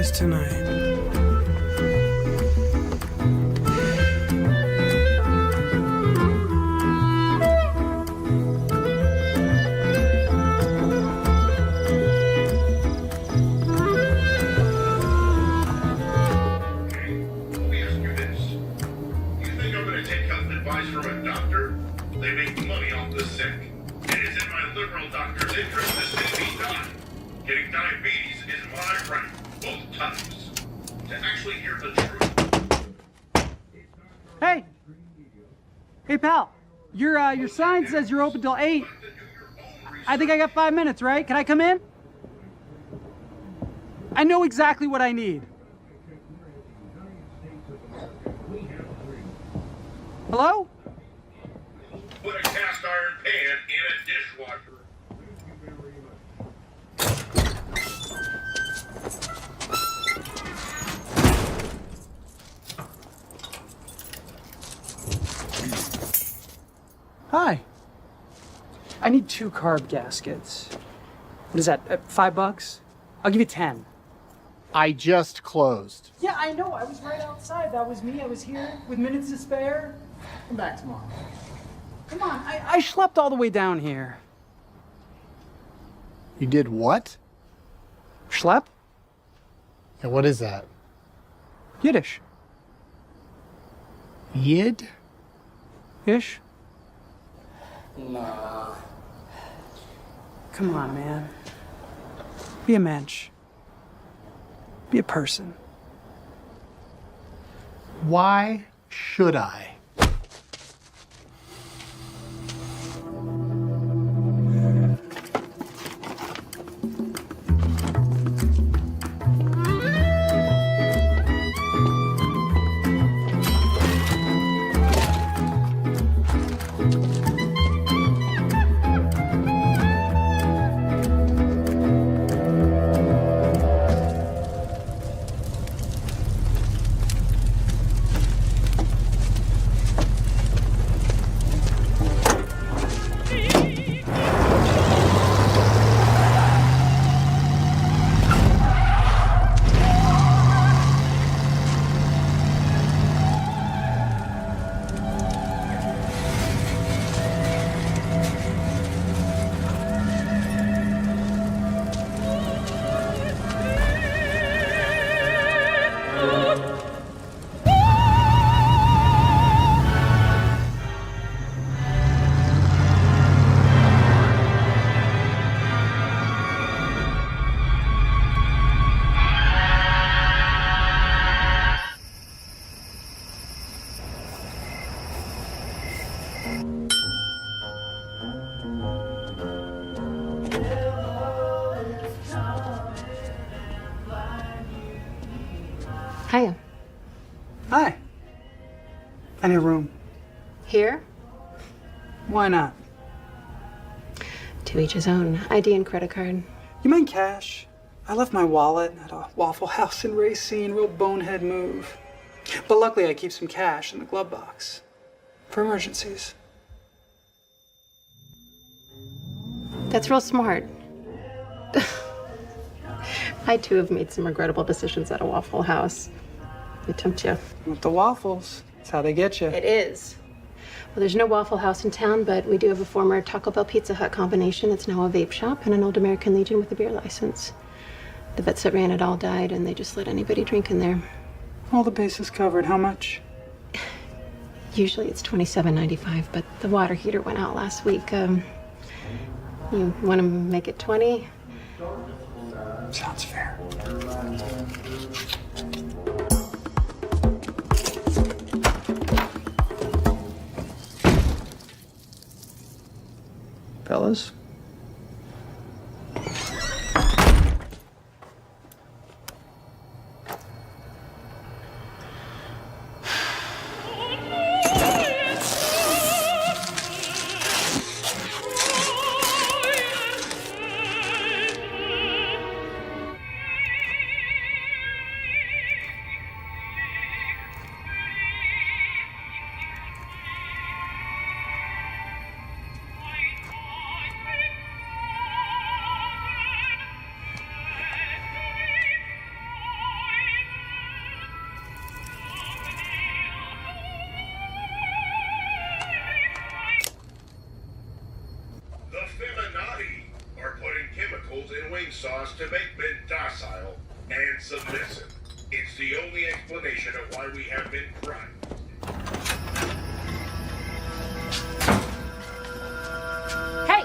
is tonight. From a doctor, they make money off the sick. It is in my liberal doctor's interest that sick be done. Getting diabetes is my right, both times. To actually hear the truth. Hey! Hey, pal. Your sign says you're open till 8. I think I got 5 minutes, right? Can I come in? I know exactly what I need. Hello? Put a cast iron pan in a dishwasher. Hi. I need 2 carb gaskets. What is that, $5? I'll give you 10. I just closed. Yeah, I know. I was right outside. That was me. I was here with minutes to spare. Come back tomorrow. Come on. I schlepped all the way down here. You did what? Schlepp? And what is that? Yiddish. Yid? Ish? Nah. Come on, man. Be a mensch. Be a person. Why should I? Hiya. Hi. I need a room. Here? Why not? To each his own. ID and credit card. You mind cash? I left my wallet at a Waffle House in Racine. Real bonehead move. But luckily I keep some cash in the glove box. For emergencies. That's real smart. I too have made some regrettable decisions at a Waffle House. They tempt you. With the waffles. That's how they get you. It is. Well, there's no Waffle House in town, but we do have a former Taco Bell Pizza Hut combination. It's now a vape shop and an old American Legion with a beer license. The vets that ran it all died, and they just let anybody drink in there. All the bases covered. How much? Usually it's $27.95, but the water heater went out last week. You want to make it 20? Sounds fair. Fellas? sauce to make men docile and submissive. It's the only explanation of why we have been crying. Hey!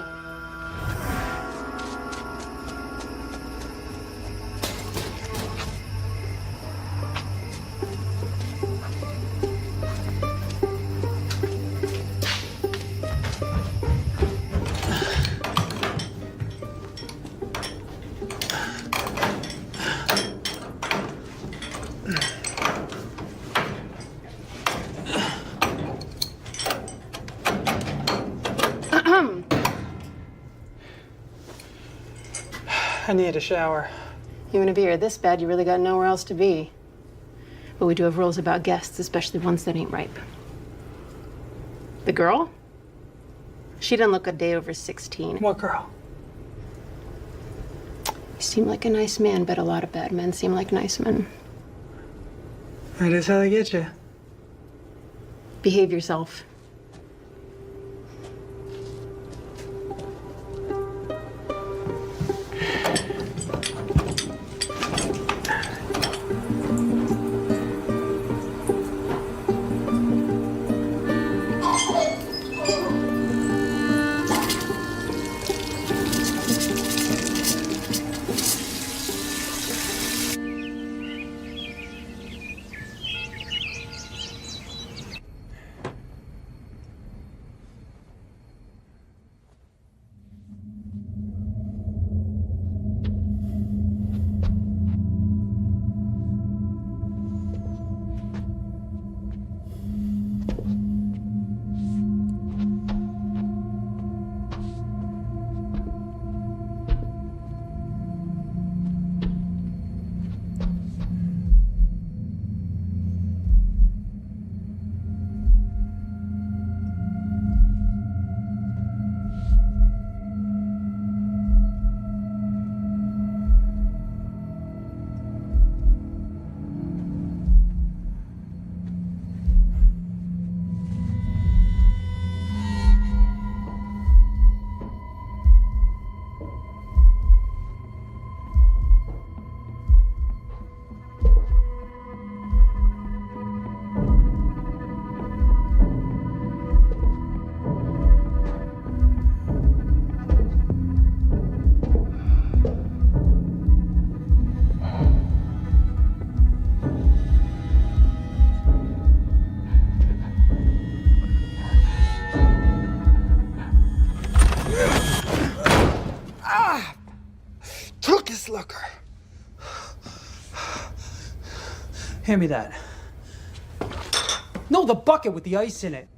I need a shower. You want to be here this bad, you really got nowhere else to be. But we do have rules about guests, especially ones that ain't ripe. The girl? She didn't look a day over 16. What girl? You seem like a nice man, but a lot of bad men seem like nice men. That is how they get you. Behave yourself. Looker. Hand me that. No, the bucket with the ice in it.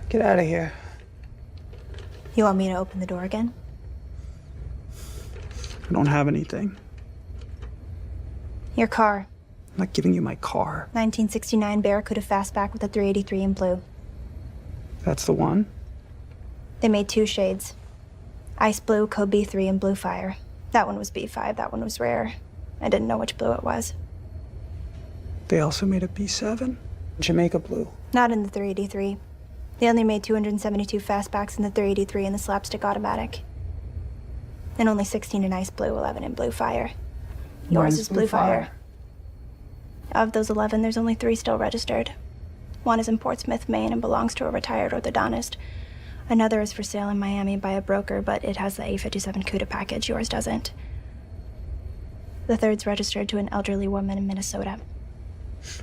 Get out of here. You want me to open the door again? I don't have anything. Your car. I'm not giving you my car. 1969 Barracuda Fastback with a 383 in blue. That's the one? They made two shades. Ice blue, code B3, and blue fire. That one was B5, that one was rare. I didn't know which blue it was. They also made a B7? Jamaica blue. Not in the 383. They only made 272 fastbacks in the 383 and the slapstick automatic. And only 16 in ice blue, 11 in blue fire. Yours Mine's is blue fire. Of those 11, there's only 3 still registered. One is in Portsmouth, Maine, and belongs to a retired orthodontist. Another is for sale in Miami by a broker, but it has the A57 CUDA package. Yours doesn't. The third's registered to an elderly woman in Minnesota.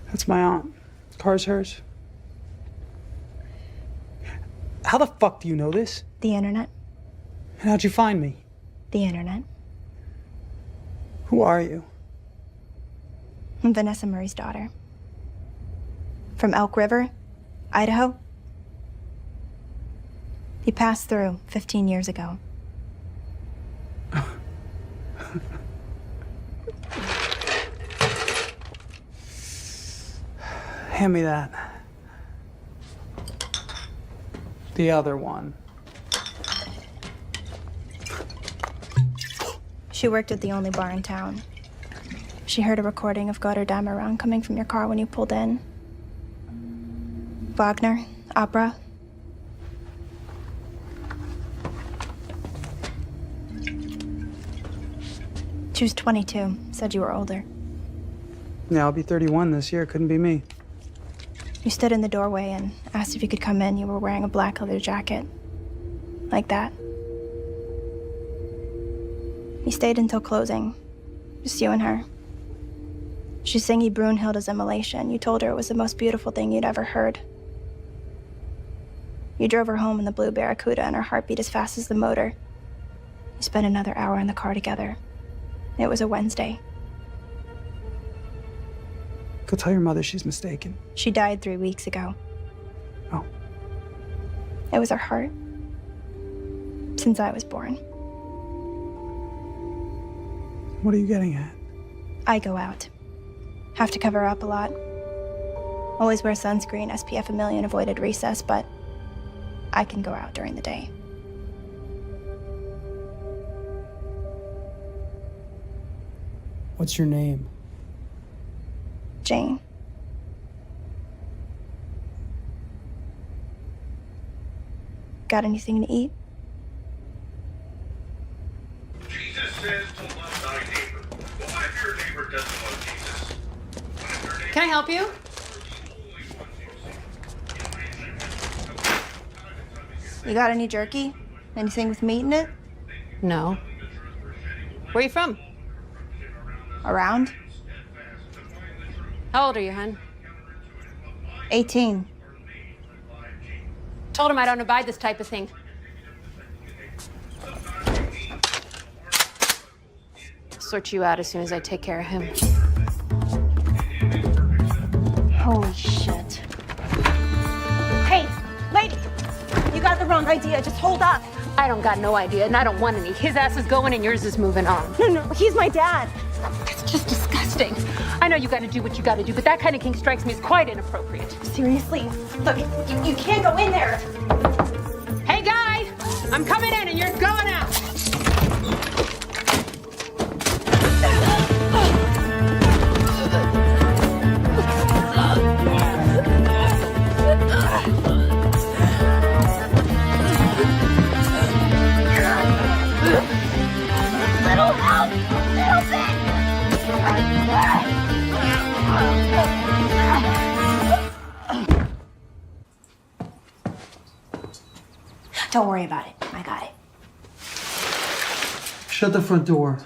That's my aunt. Car's hers. How the fuck do you know this? The internet? And how'd you find me? The internet. Who are you? I'm Vanessa Murray's daughter. From Elk River, Idaho. You passed through 15 years ago. Hand me that. The other one. She worked at the only bar in town. She heard a recording of Goddardam coming from your car when you pulled in. Wagner, opera. She was 22, said you were older. Yeah, I'll be 31 this year. Couldn't be me. You stood in the doorway and asked if you could come in. You were wearing a black leather jacket. Like that. You stayed until closing. Just you and her. She sang you Brunhilde's Immolation. You told her it was the most beautiful thing you'd ever heard. You drove her home in the blue Barracuda and her heart beat as fast as the motor. You spent another hour in the car together. It was a Wednesday. Go tell your mother she's mistaken. She died 3 weeks ago. Oh. It was her heart. Since I was born. What are you getting at? I go out. Have to cover up a lot. Always wear sunscreen, SPF a million, avoided recess, but I can go out during the day. What's your name? Jane. Got anything to eat? Jesus says to love thy neighbor. But what if your neighbor doesn't love Jesus? What if your neighbor Can I help you? is the only one you see? You got any jerky? Anything with meat in it? No. Where are you from? Around? How old are you, hun? 18. Told him I don't abide this type of thing. Sort you out as soon as I take care of him. Holy shit. Hey, lady! You got the wrong idea. Just hold up. I don't got no idea, and I don't want any. His ass is going, and yours is moving on. No, he's my dad. That's just disgusting. I know you gotta do what you gotta do, but that kind of king strikes me as quite inappropriate. Seriously? Look, you can't go in there. Hey, guy! I'm coming in, and you're going out! Don't worry about it. I got it. Shut the front door.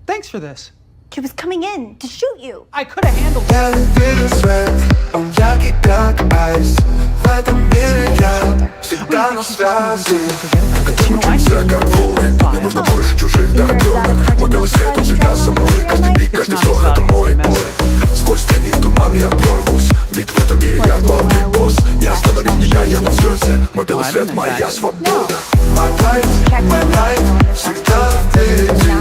Thanks for this. She was coming in to shoot you. I could have handled it. Я видел свет, он яркий как айс. В этом мире я всегда на связи. Крутимся как волны, мне нужно больше чужих дорог. Мой белый свет, он всегда со мной. Каждый миг, каждый вздох, это мой бой. Сквозь тени в туман я прорвусь. Ведь в этом мире я главный босс. Не останови меня, я на взлете. Мой белый свет, моя свобода. My life, всегда впереди.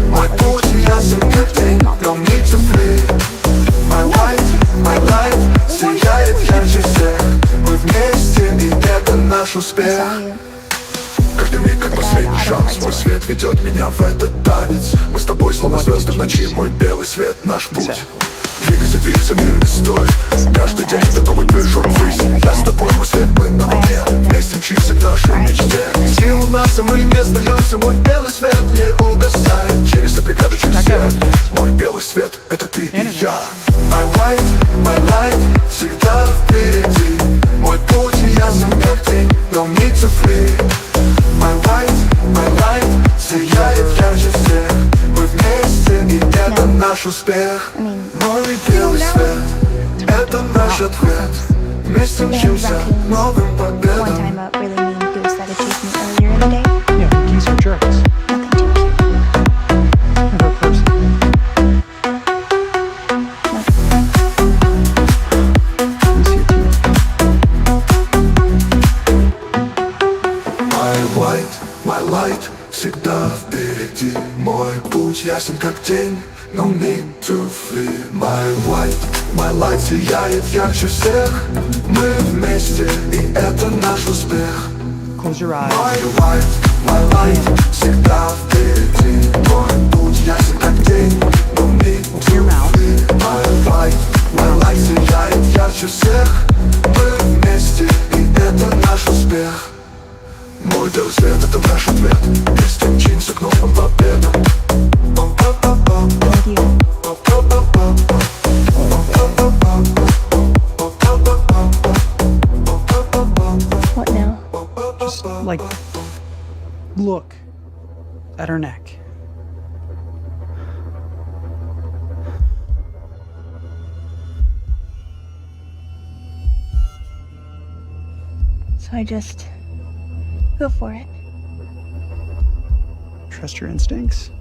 Мой путь, я заметный, no need to flee. My life, сияет ярче всех. Мы вместе, и это наш успех. Каждый миг как последний шанс. Мой свет ведет меня в этот танец. Мы с тобой словно звезды в ночи. Мой белый свет, наш путь. Двигайся, мир не стоит. Каждый день за новый движок в жизнь. Я с тобой, мой свет, мы на волне. Вместе мчимся к нашей мечте. Силу массы, мы не сдаемся. Мой белый свет не угасает. Через преграды, через все. Мой белый свет, это ты и я. My life, всегда впереди. Мой путь, я заметный, no need to flee. My life, сияет ярче всех. Мы вместе, и это наш успех. Мой белый свет, это наш ответ. Вместе мчимся к новым One победам. time a really mean goose that had chased me earlier in the day. Yeah, geese are jerks. Nothing too cute. Never a person. Miss you too. My light, всегда впереди. Мой путь ясен как день, no need to flee. My light сияет ярче всех. Мы вместе, и это наш успех. Close your eyes. My light, всегда впереди. Мой путь ясен как день, no need to Your mouth. flee. My Like, look at her neck. So I just go for it. Trust your instincts.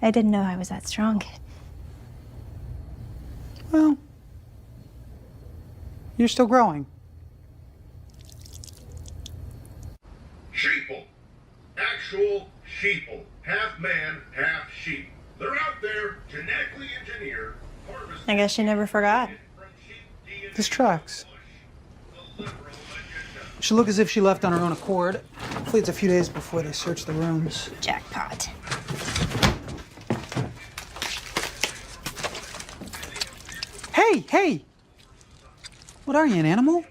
I didn't know I was that strong. Well, you're still growing. Sheeple. Actual sheeple. Half man, half sheep. They're out there, genetically engineered, harvesting I guess she never forgot. from sheep DNA. This tracks. The liberal agenda. Should look as if she left on her own accord. Hopefully it's a few days before they search the rooms. Jackpot. Hey, hey! What are you, an animal?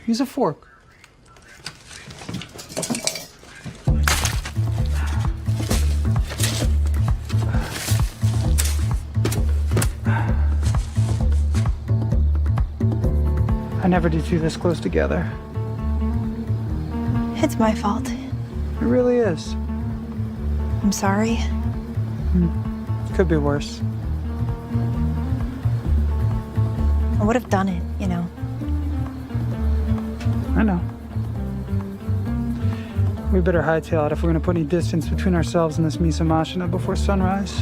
Use a fork. I never did you this close together. It's my fault. It really is. I'm sorry. Could be worse. I would have done it, you know. I know. We better hightail it if we're gonna put any distance between ourselves and this Misa Machina before sunrise.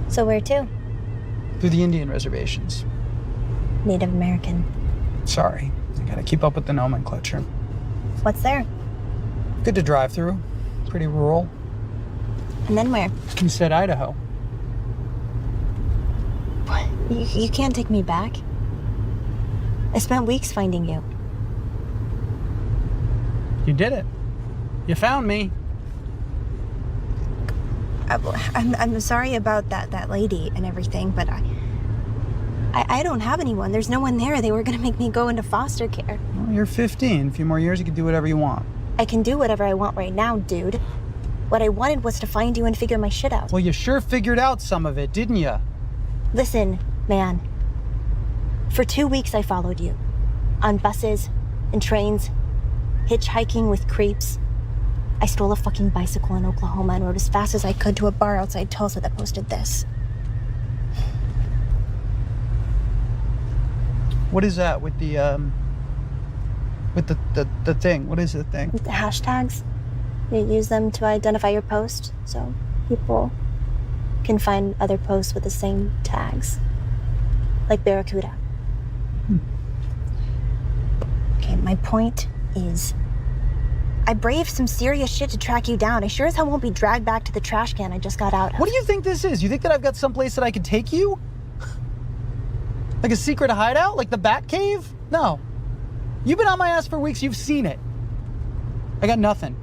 So where to? Through the Indian reservations. Native American. Sorry, I gotta keep up with the nomenclature. What's there? Good to drive through. Pretty rural. And then where? Instead, Idaho. What? You can't take me back. I spent weeks finding you. You did it. You found me. I'm sorry about that lady and everything, but I don't have anyone. There's no one there. They were gonna make me go into foster care. Well, you're 15. A few more years, you can do whatever you want. I can do whatever I want right now, dude. What I wanted was to find you and figure my shit out. Well, you sure figured out some of it, didn't you? Listen, man. For 2 weeks I followed you. On buses and trains, hitchhiking with creeps. I stole a fucking bicycle in Oklahoma and rode as fast as I could to a bar outside Tulsa that posted this. What is that with the thing? What is the thing? The hashtags, you use them to identify your post, so people can find other posts with the same tags. Like Barracuda. Okay, my point is, I braved some serious shit to track you down. I sure as hell won't be dragged back to the trash can I just got out of. What do you think this is? You think that I've got someplace that I can take you? Like a secret hideout? Like the Bat Cave? No. You've been on my ass for weeks. You've seen it. I got nothing.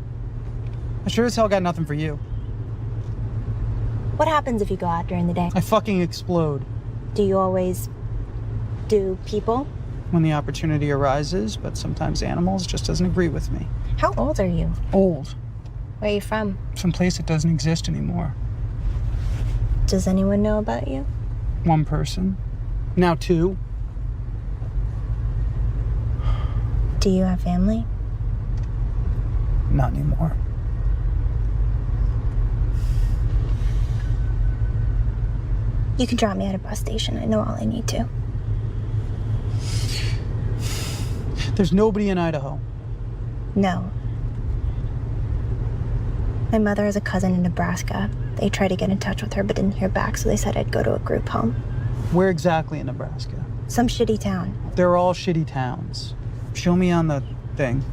I sure as hell got nothing for you. What happens if you go out during the day? I fucking explode. Do you always do people? When the opportunity arises, but sometimes animals just doesn't agree with me. How old are you? Old. Where are you from? Some place that doesn't exist anymore. Does anyone know about you? One person. Now two. Do you have family? Not anymore. You can drop me at a bus station. I know all I need to. There's nobody in Idaho. No. My mother has a cousin in Nebraska. They tried to get in touch with her but didn't hear back, so they said I'd go to a group home. Where exactly in Nebraska? Some shitty town. They're all shitty towns. Show me on the thing.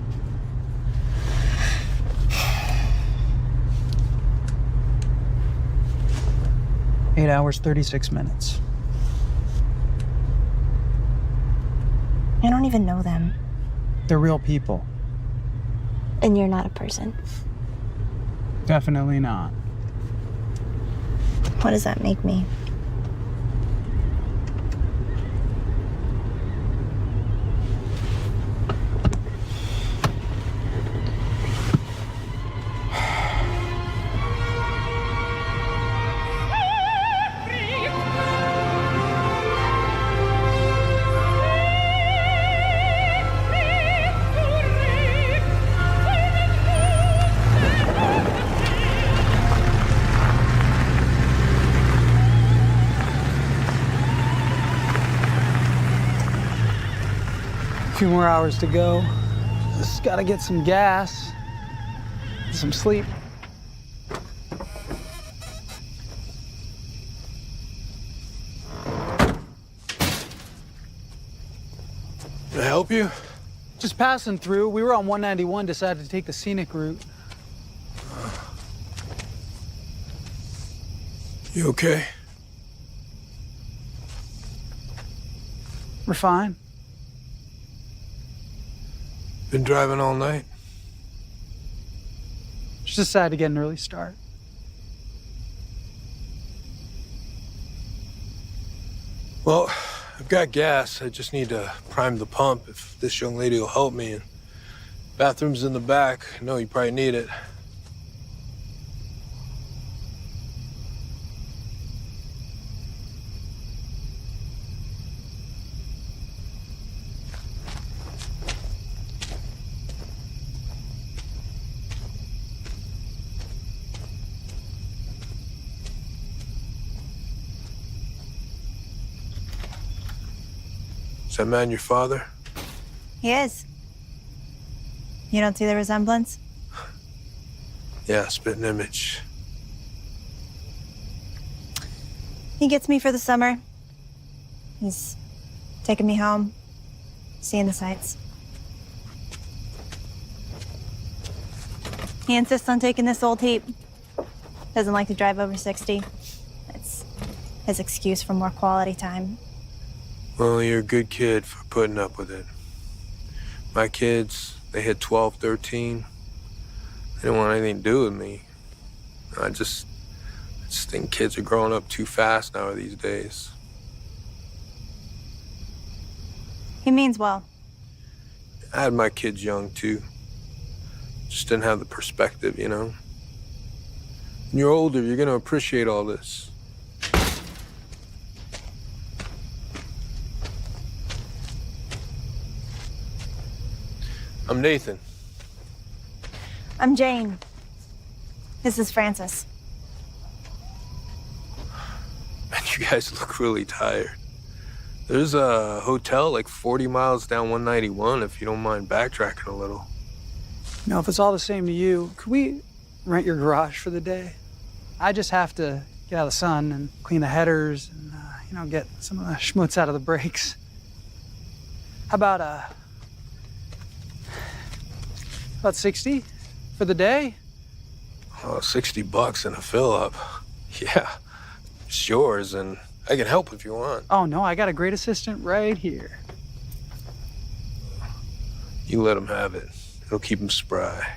Eight hours, 36 minutes. I don't even know them. They're real people. And you're not a person. Definitely not. What does that make me? A few more hours to go. Just gotta get some gas, some sleep. Can I help you? Just passing through. We were on 191, decided to take the scenic route. You okay? We're fine. Been driving all night? Just decided to get an early start. Well, I've got gas. I just need to prime the pump if this young lady will help me. And bathroom's in the back. I know you probably need it. Is that man your father? He is. You don't see the resemblance? Yeah, spitting image. He gets me for the summer. He's taking me home, seeing the sights. He insists on taking this old heap. Doesn't like to drive over 60. It's his excuse for more quality time. Well, you're a good kid for putting up with it. My kids, they hit 12, 13. They didn't want anything to do with me. I just think kids are growing up too fast now these days. He means well. I had my kids young, too. Just didn't have the perspective, you know? When you're older, you're gonna appreciate all this. I'm Nathan. I'm Jane. This is Francis. Man, you guys look really tired. There's a hotel like 40 miles down 191 if you don't mind backtracking a little. You know, if it's all the same to you, could we rent your garage for the day? I just have to get out of the sun and clean the headers and, you know, get some of the schmutz out of the brakes. How about 60 for the day? Oh, $60 and a fill-up. Yeah, it's yours, and I can help if you want. Oh, no, I got a great assistant right here. You let him have it. It'll keep him spry.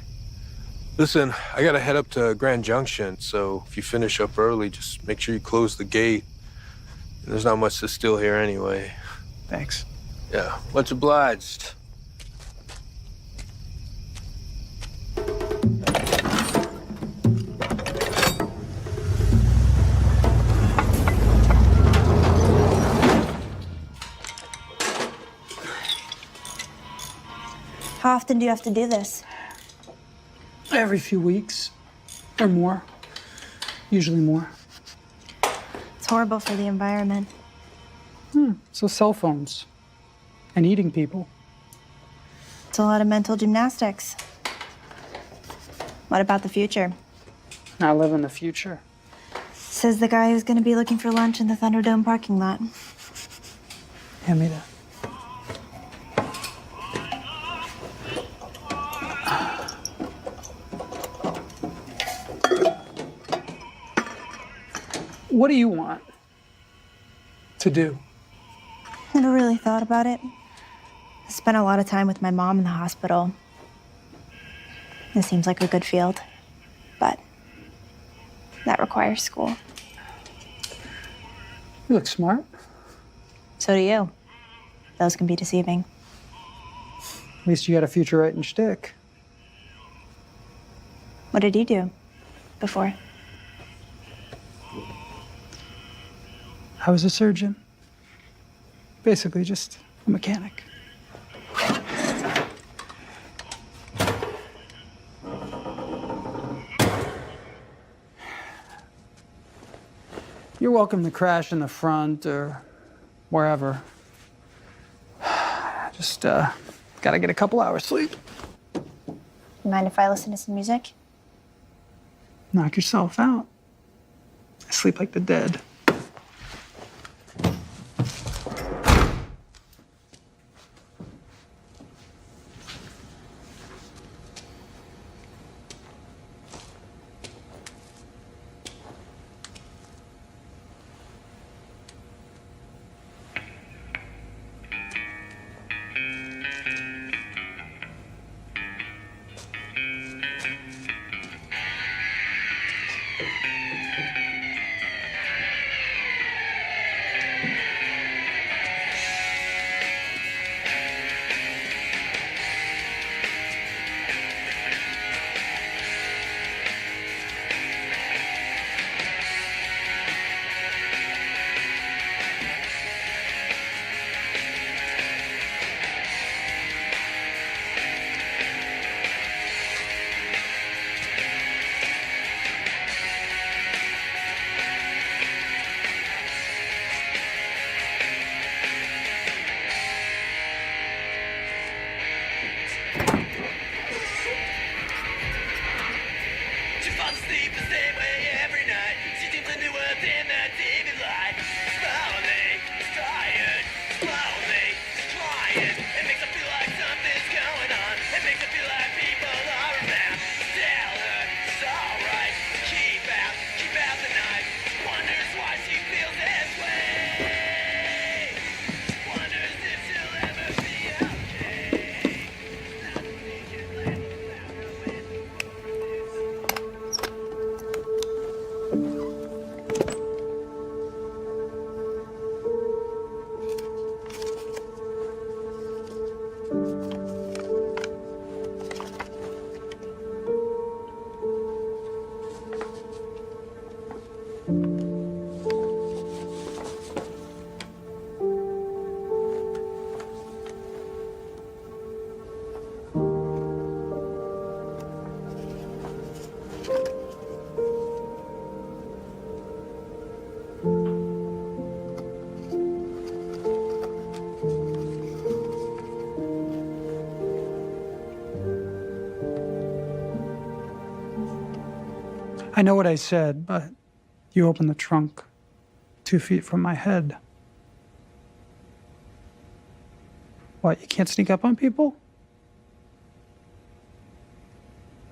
Listen, I gotta head up to Grand Junction, so if you finish up early, just make sure you close the gate. There's not much to steal here anyway. Thanks. Yeah, much obliged. How often do you have to do this? Every few weeks or more. Usually more. It's horrible for the environment. So cell phones and eating people. It's a lot of mental gymnastics. What about the future? I live in the future. Says the guy who's gonna be looking for lunch in the Thunderdome parking lot. Hand me that. What do you want to do? Never really thought about it. I spent a lot of time with my mom in the hospital. It seems like a good field, but that requires school. You look smart. So do you. Those can be deceiving. At least you got a future writing shtick. What did you do before? I was a surgeon. Basically, just a mechanic. You're welcome to crash in the front or wherever. Just gotta get a couple hours sleep. Mind if I listen to some music? Knock yourself out. I sleep like the dead. She falls asleep the same way every night. She dreams of new worlds in that TV light. Follow me, it's tired. Follow me, it's trying. It makes her feel like something's going on. It makes her feel like people are around. Tell her it's alright. Keep out the night. Wonders why she feels this way. Wonders if she'll ever be okay. I know what I said, but you opened the trunk 2 feet from my head. What, you can't sneak up on people?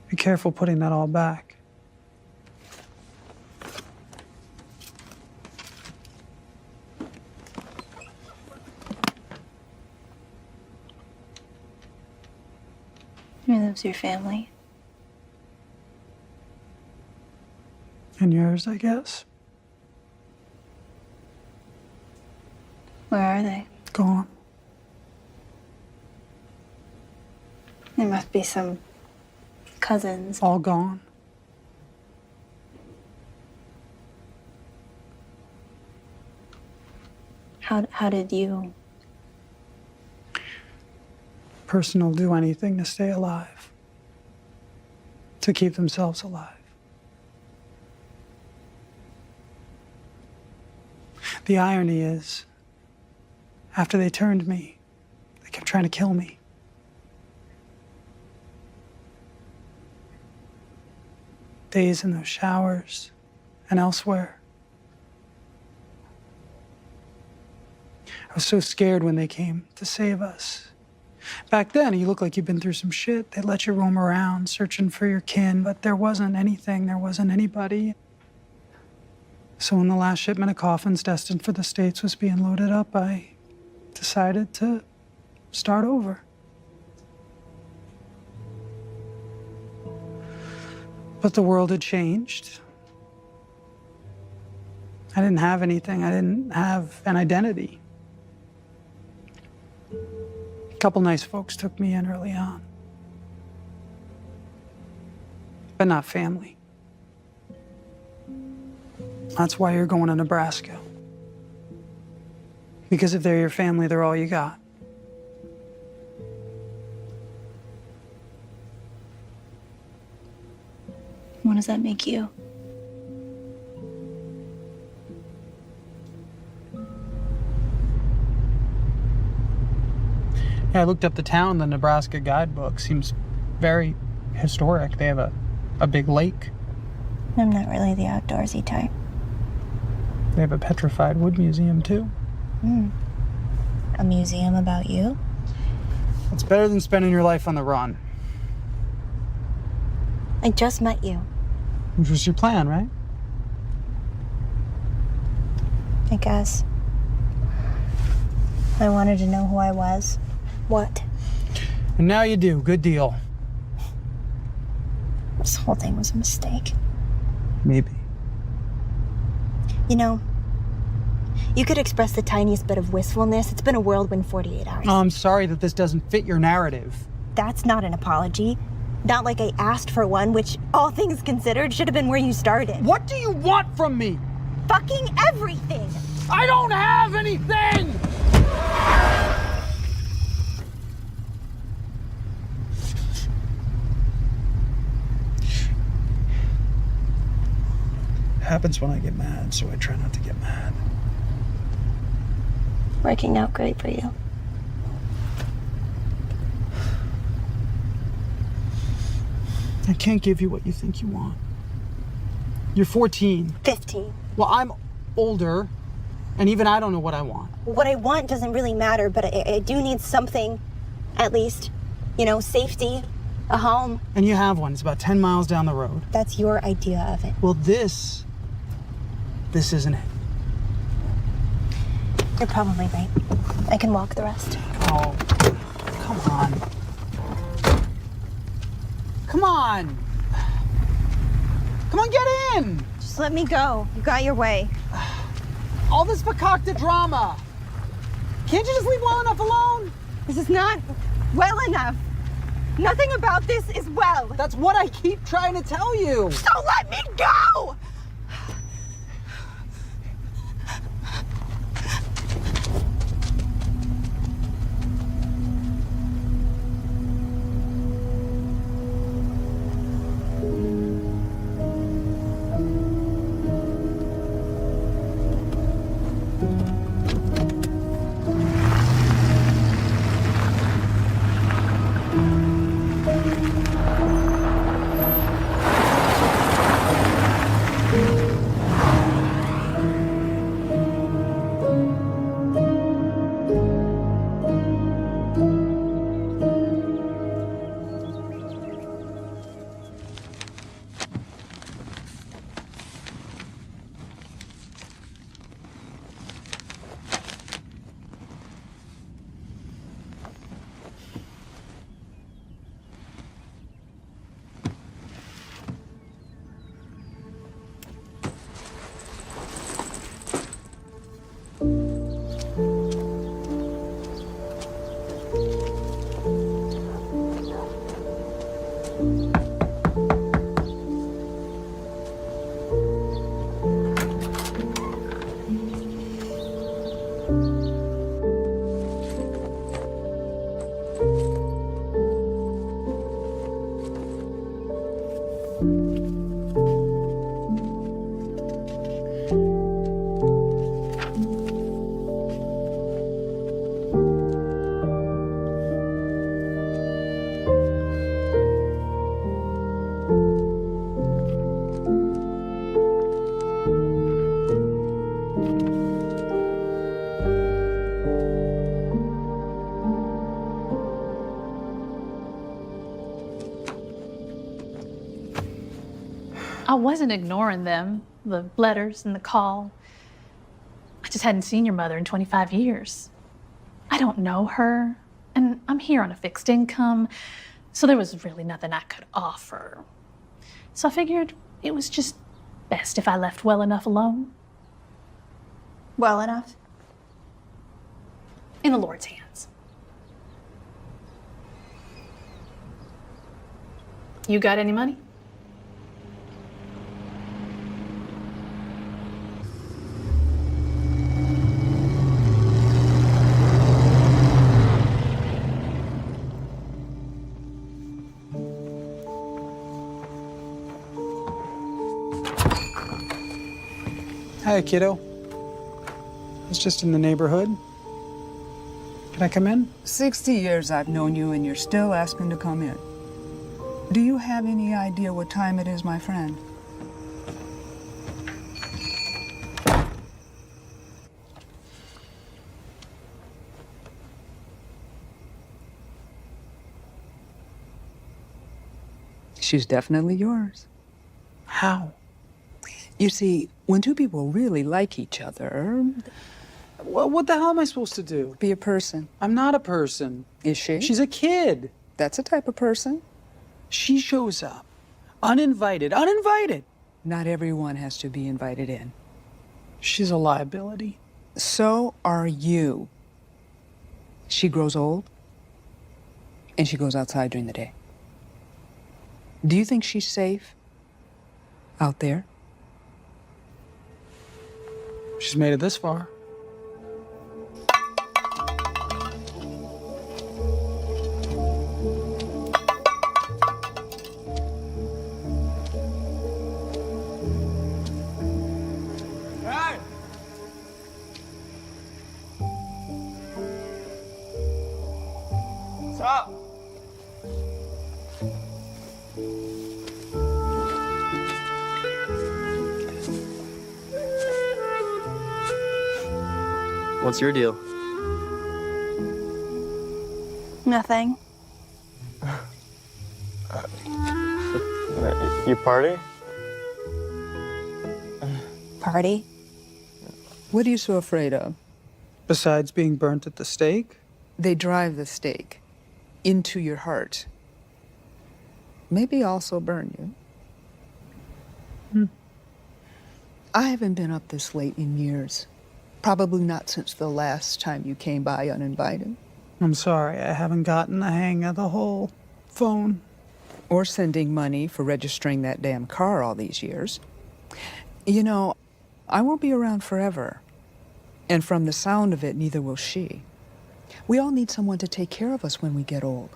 Be careful putting that all back. Where lives your family? And yours, I guess. Where are they? Gone. There must be some cousins. All gone. How did you? Person will do anything to stay alive. To keep themselves alive. The irony is, after they turned me, they kept trying to kill me. days in those showers and elsewhere. I was so scared when they came to save us. Back then, you looked like you'd been through some shit. They'd let you roam around searching for your kin, but there wasn't anything, there wasn't anybody. So when the last shipment of coffins destined for the States was being loaded up, I decided to start over. But the world had changed. I didn't have anything. I didn't have an identity. A couple nice folks took me in early on. But not family. That's why you're going to Nebraska. Because if they're your family, they're all you got. What does that make you? Yeah, I looked up the town, the Nebraska guidebook. Seems very historic. They have a big lake. I'm not really the outdoorsy type. They have a petrified wood museum, too. A museum about you? It's better than spending your life on the run. I just met you. Which was your plan, right? I guess. I wanted to know who I was. What? And now you do. Good deal. This whole thing was a mistake. Maybe. You know, you could express the tiniest bit of wistfulness. It's been a whirlwind 48 hours. Oh, I'm sorry that this doesn't fit your narrative. That's not an apology. Not like I asked for one, which, all things considered, should have been where you started. What do you want from me? Fucking everything! I don't have anything! Happens when I get mad, so I try not to get mad. Working out great for you. I can't give you what you think you want. You're 14. 15. Well, I'm older, and even I don't know what I want. What I want doesn't really matter, but I do need something, at least. You know, safety, a home. And you have one. It's about 10 miles down the road. That's your idea of it. Well, this isn't it. You're probably right. I can walk the rest. Oh, come on. Come on. Come on, get in. Just let me go. You got your way. All this fakakta drama. Can't you just leave well enough alone? This is not well enough. Nothing about this is well. That's what I keep trying to tell you. So let me go! I wasn't ignoring them, the letters and the call. I just hadn't seen your mother in 25 years. I don't know her, and I'm here on a fixed income, so there was really nothing I could offer. So I figured it was just best if I left well enough alone. Well enough? In the Lord's hands. You got any money? Hi, kiddo. It's just in the neighborhood. Can I come in? 60 years I've known you, and you're still asking to come in. Do you have any idea what time it is, my friend? She's definitely yours. How? You see, when two people really like each other, What the hell am I supposed to do? be a person. I'm not a person. Is she? She's a kid. That's a type of person. She shows up. Uninvited. Uninvited. Not everyone has to be invited in. She's a liability. So are you. She grows old, and she goes outside during the day. Do you think she's safe out there? She's made it this far. Stop! What's your deal? Nothing. You party? Party? What are you so afraid of? Besides being burnt at the stake? They drive the stake into your heart. Maybe also burn you. I haven't been up this late in years. Probably not since the last time you came by uninvited. I'm sorry, I haven't gotten the hang of the whole phone. Or sending money for registering that damn car all these years. You know, I won't be around forever. And from the sound of it, neither will she. We all need someone to take care of us when we get old.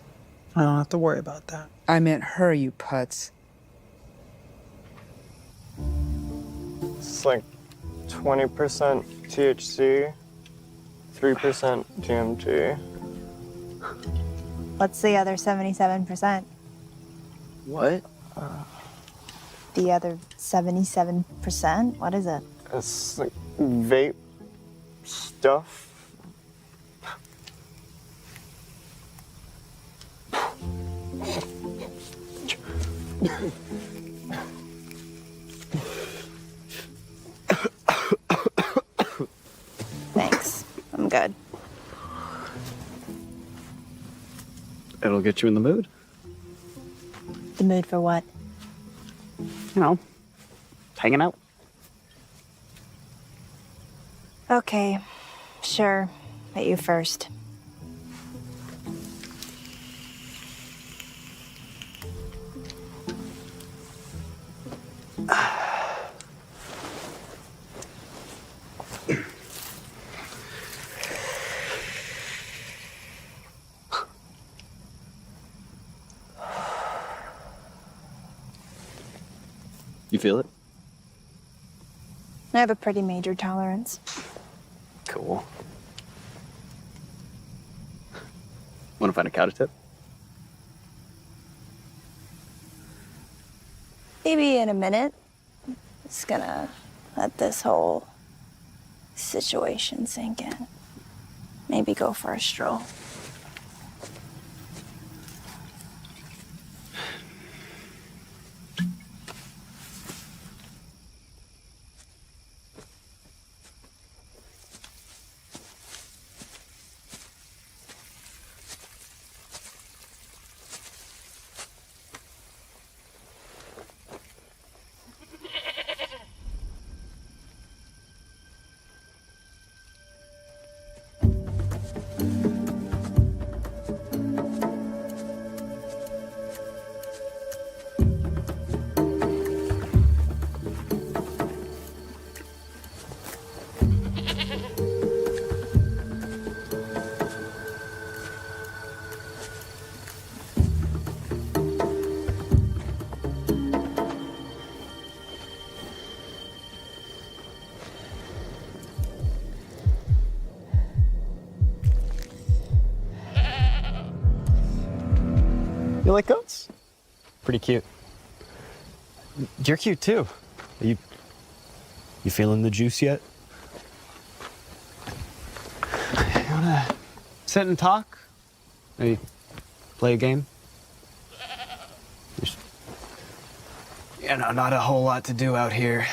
I don't have to worry about that. I meant her, you putz. It's like 20% THC, 3% DMT. What's the other 77%? What? The other 77%? What is it? It's like vape stuff. Thanks. I'm good. It'll get you in the mood. The mood for what? You know, hanging out. Okay, sure. But you first. You feel it? I have a pretty major tolerance. Cool. Want to find a cow to tip? Maybe in a minute. Just gonna let this whole situation sink in. Maybe go for a stroll. You like goats? Pretty cute. You're cute too. You feeling the juice yet? You wanna sit and talk? Maybe play a game? There's, not a whole lot to do out here.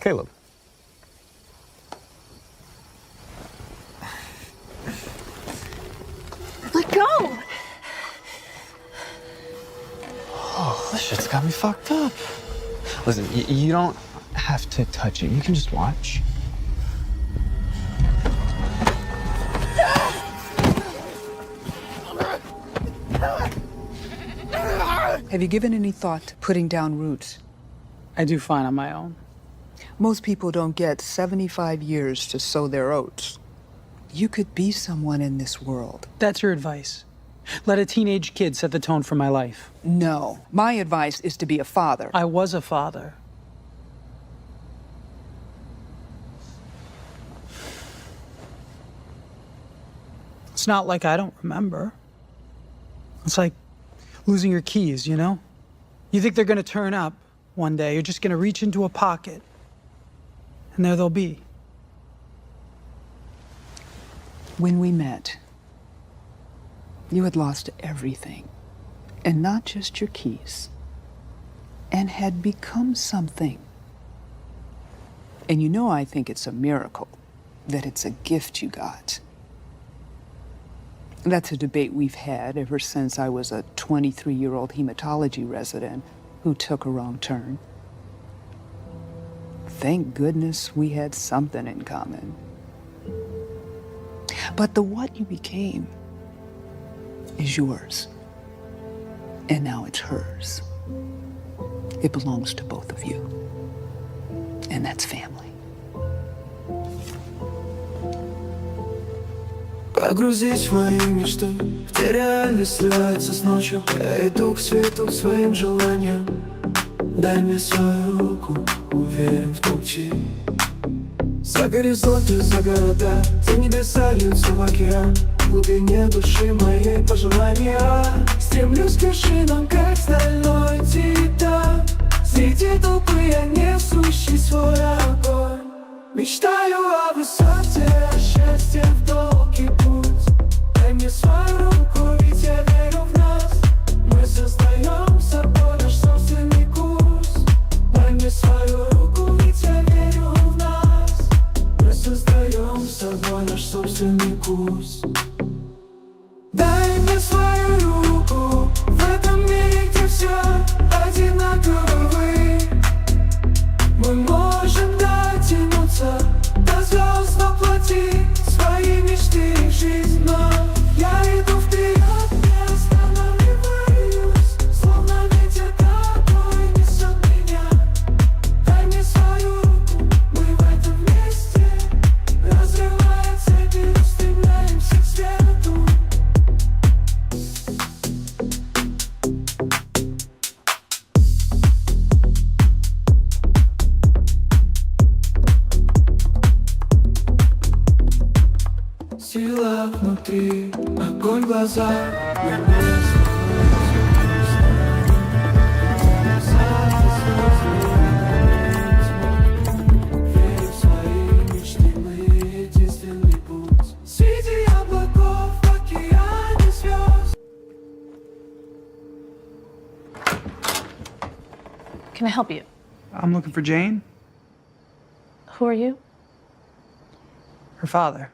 Caleb. Let go! Oh, this shit's got me fucked up. Listen, you don't have to touch it. You can just watch. Have you given any thought to putting down roots? I do fine on my own. Most people don't get 75 years to sow their oats. You could be someone in this world. That's your advice. Let a teenage kid set the tone for my life. No. My advice is to be a father. I was a father. It's not like I don't remember. It's like losing your keys, you know? You think they're gonna turn up one day. You're just gonna reach into a pocket, and there they'll be. When we met, you had lost everything, and not just your keys, and had become something. And you know I think it's a miracle that it's a gift you got. That's a debate we've had ever since I was a 23-year-old hematology resident who took a wrong turn. Thank goodness we had something in common. But the what you became is yours. And now it's hers. It belongs to both of you. And that's family. Погрузить в мои мечты, где реальность сливается с ночью. Я иду к свету, к своим желаниям. Дай мне свою руку, уверен в пути. За горизонты, за города, за небеса льются в океан. В глубине души моей пожелания стремлюсь к вершинам, как стальной титан. Среди толпы я несущий свой огонь. Мечтаю о высоте, о счастье в долгий путь. Дай мне свою руку, ведь я верю в нас. Мы создаем с собой наш собственный курс. Дай мне свою руку, ведь я верю в нас. Мы создаем с собой наш собственный курс. Дай мне свою руку в этом мире, где все одинаково. Мы можем дотянуться до звезд, воплотить свои мечты и жизнь. Но я иду вперед, не останавливаюсь, словно ветер, который несет меня. Дай мне свою руку, мы в этом вместе, разрывая цепи, устремляемся к свету. Сила внутри, огонь в глазах. Верю в свои мечты, мы единственный путь. Среди облаков, в океане звезд. Can I help you? I'm looking for Jane, Who are you? her father.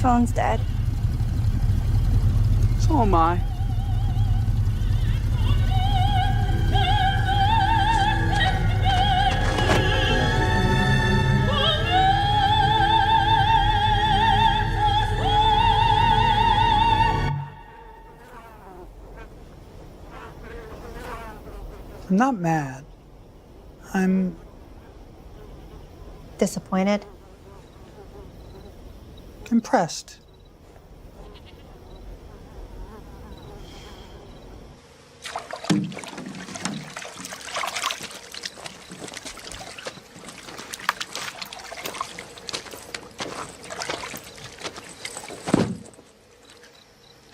Phone's dead. So am I. I'm not mad. I'm Disappointed? impressed.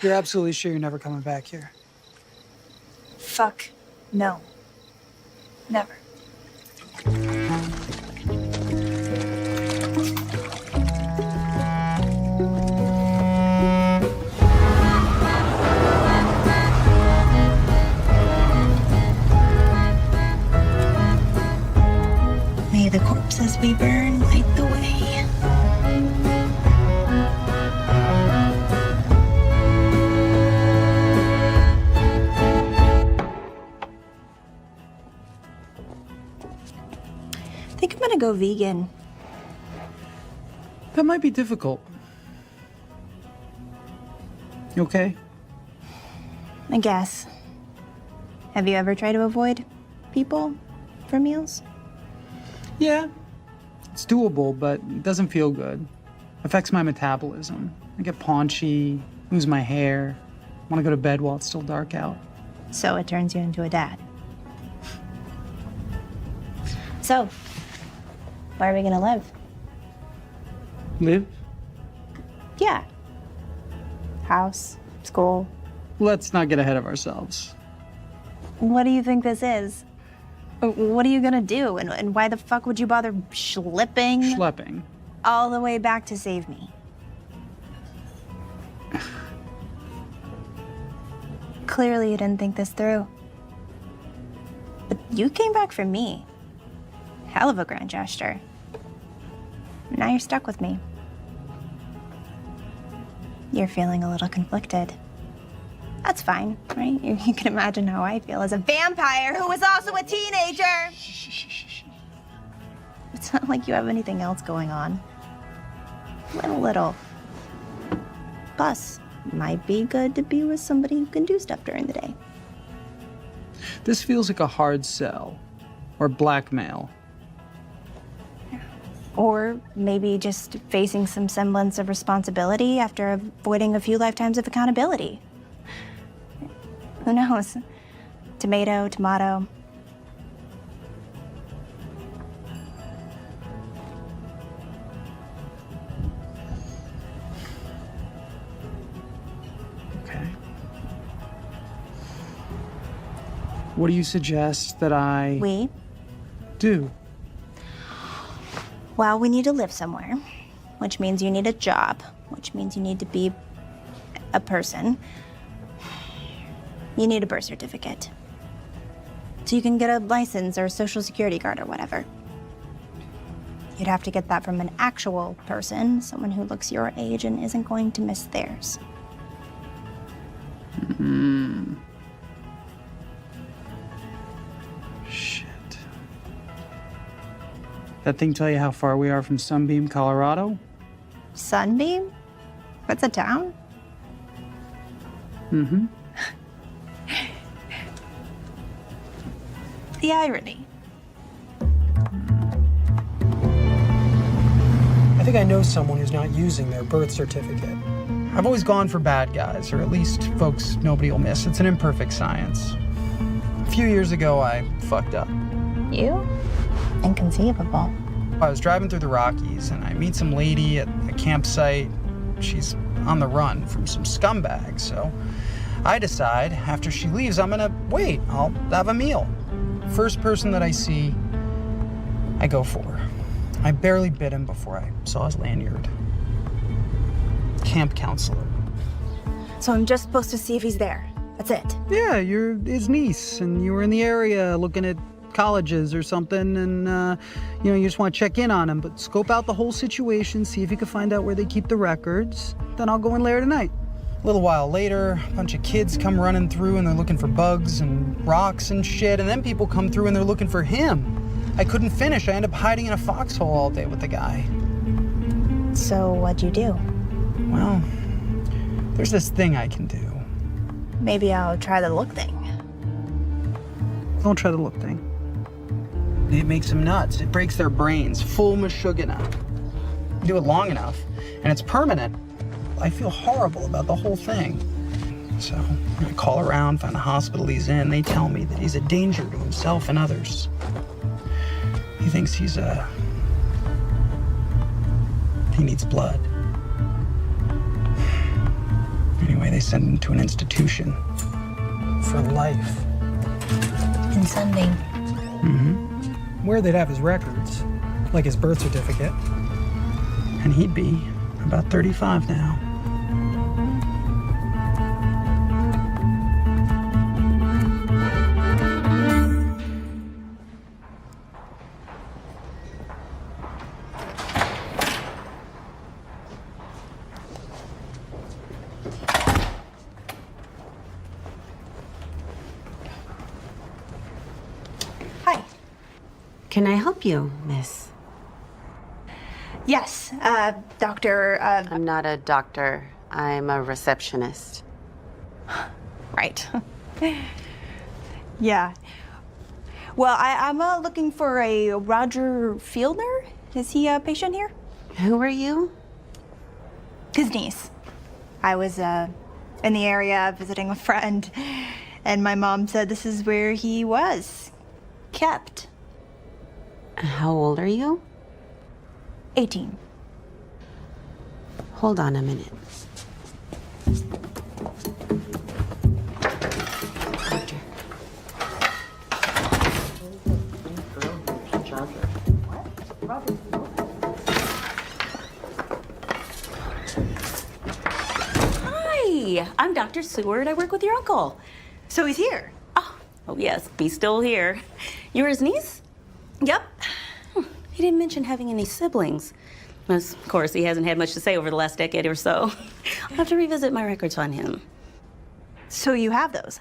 You're absolutely sure you're never coming back here? Fuck. No. Never. May the corpses we burn light the way. I think I'm gonna go vegan. That might be difficult. You okay? I guess. Have you ever tried to avoid people for meals? Yeah. It's doable, but it doesn't feel good. Affects my metabolism. I get paunchy, lose my hair, want to go to bed while it's still dark out. So it turns you into a dad. So, where are we gonna live? Live? Yeah. House, school. Let's not get ahead of ourselves. What do you think this is? What are you gonna do? And why the fuck would you bother Schlepping. all the way back to save me? Clearly you didn't think this through. But you came back for me. Hell of a grand gesture. Now you're stuck with me. You're feeling a little conflicted. That's fine, right? You can imagine how I feel as a vampire who is also a teenager. It's not like you have anything else going on. Little. Plus, might be good to be with somebody who can do stuff during the day. This feels like a hard sell. Or blackmail. Or maybe just facing some semblance of responsibility after avoiding a few lifetimes of accountability. Who knows? Tomato. Okay. What do you suggest that I We? do? Well, we need to live somewhere, which means you need a job, which means you need to be a person. You need a birth certificate. So you can get a license or a social security card or whatever. You'd have to get that from an actual person, someone who looks your age and isn't going to miss theirs. Shit. That thing tell you how far we are from Sunbeam, Colorado? Sunbeam? That's a town? Mm-hmm. The irony. I think I know someone who's not using their birth certificate. I've always gone for bad guys, or at least folks nobody will miss. It's an imperfect science. A few years ago, I fucked up. You? Inconceivable. I was driving through the Rockies, and I meet some lady at a campsite. She's on the run from some scumbags, so I decide after she leaves, I'm gonna wait. I'll have a meal. First person that I see, I go for. I barely bit him before I saw his lanyard. Camp counselor. So I'm just supposed to see if he's there. That's it. Yeah, you're his niece, and you were in the area looking at colleges or something, and you just want to check in on them. But scope out the whole situation, see if you can find out where they keep the records. Then I'll go in later tonight. A little while later, a bunch of kids come running through and they're looking for bugs and rocks and shit, and then people come through and they're looking for him. I couldn't finish. I ended up hiding in a foxhole all day with the guy. So what'd you do? Well, there's this thing I can do. Maybe I'll try the look thing. Don't try the look thing. It makes them nuts. It breaks their brains. Full mashugana. You do it long enough, and it's permanent. I feel horrible about the whole thing. So I call around, find the hospital he's in. They tell me that he's a danger to himself and others. He thinks he needs blood. Anyway, they send him to an institution for life. In Sunbeam. Mm-hmm. Where they'd have his records, like his birth certificate. And he'd be about 35 now. Hi. Can I help you, miss? Yes, Doctor. I'm not a doctor. I'm a receptionist. Right. Yeah. Well, I'm looking for a Roger Fieldner. Is he a patient here? Who are you? His niece. I was in the area visiting a friend, and my mom said this is where he was kept. How old are you? 18. Hold on a minute. Hi, I'm Dr. Seward. I work with your uncle. So he's here? Oh yes, he's still here. You're his niece? Yep. He didn't mention having any siblings. Of course, he hasn't had much to say over the last decade or so. I'll have to revisit my records on him. So you have those?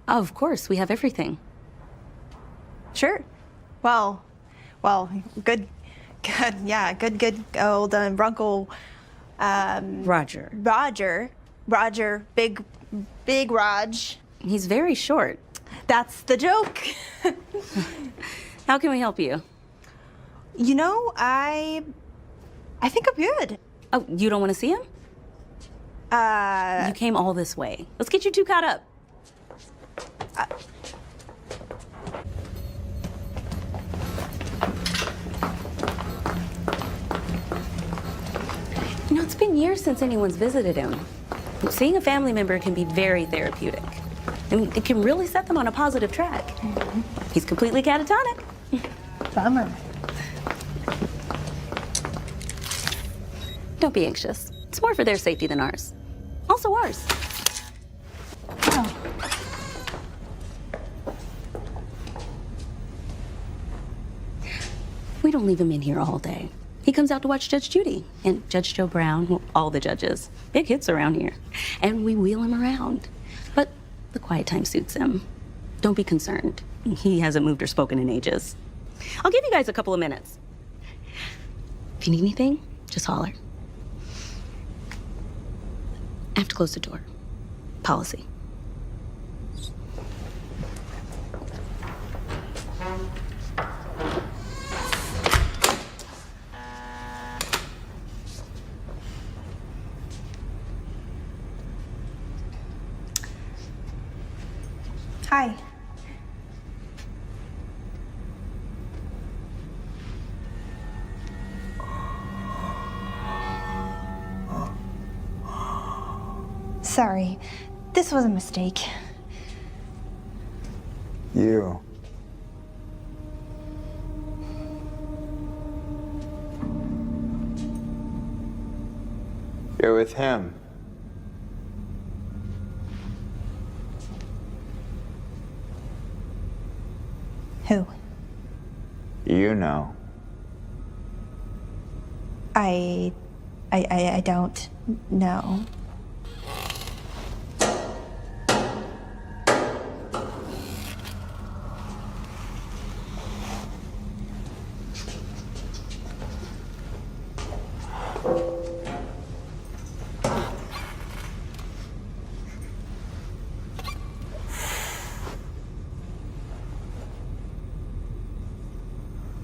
Of course, we have everything. Sure. Well, good, yeah, good old Runkle, Roger, big Raj. He's very short. That's the joke. How can we help you? You know, I think I'm good. Oh, you don't want to see him? You came all this way. Let's get you two caught up. You know, it's been years since anyone's visited him. Seeing a family member can be very therapeutic. I mean, it can really set them on a positive track. He's completely catatonic. Bummer. Don't be anxious. It's more for their safety than ours. Also ours. Oh. We don't leave him in here all day. He comes out to watch Judge Judy and Judge Joe Brown, well, all the judges. Big hits around here. And we wheel him around. But the quiet time suits him. Don't be concerned. He hasn't moved or spoken in ages. I'll give you guys a couple of minutes. If you need anything, just holler. I have to close the door. Policy. Hi. Sorry, this was a mistake. You. You're with him. Who? You know. I don't know.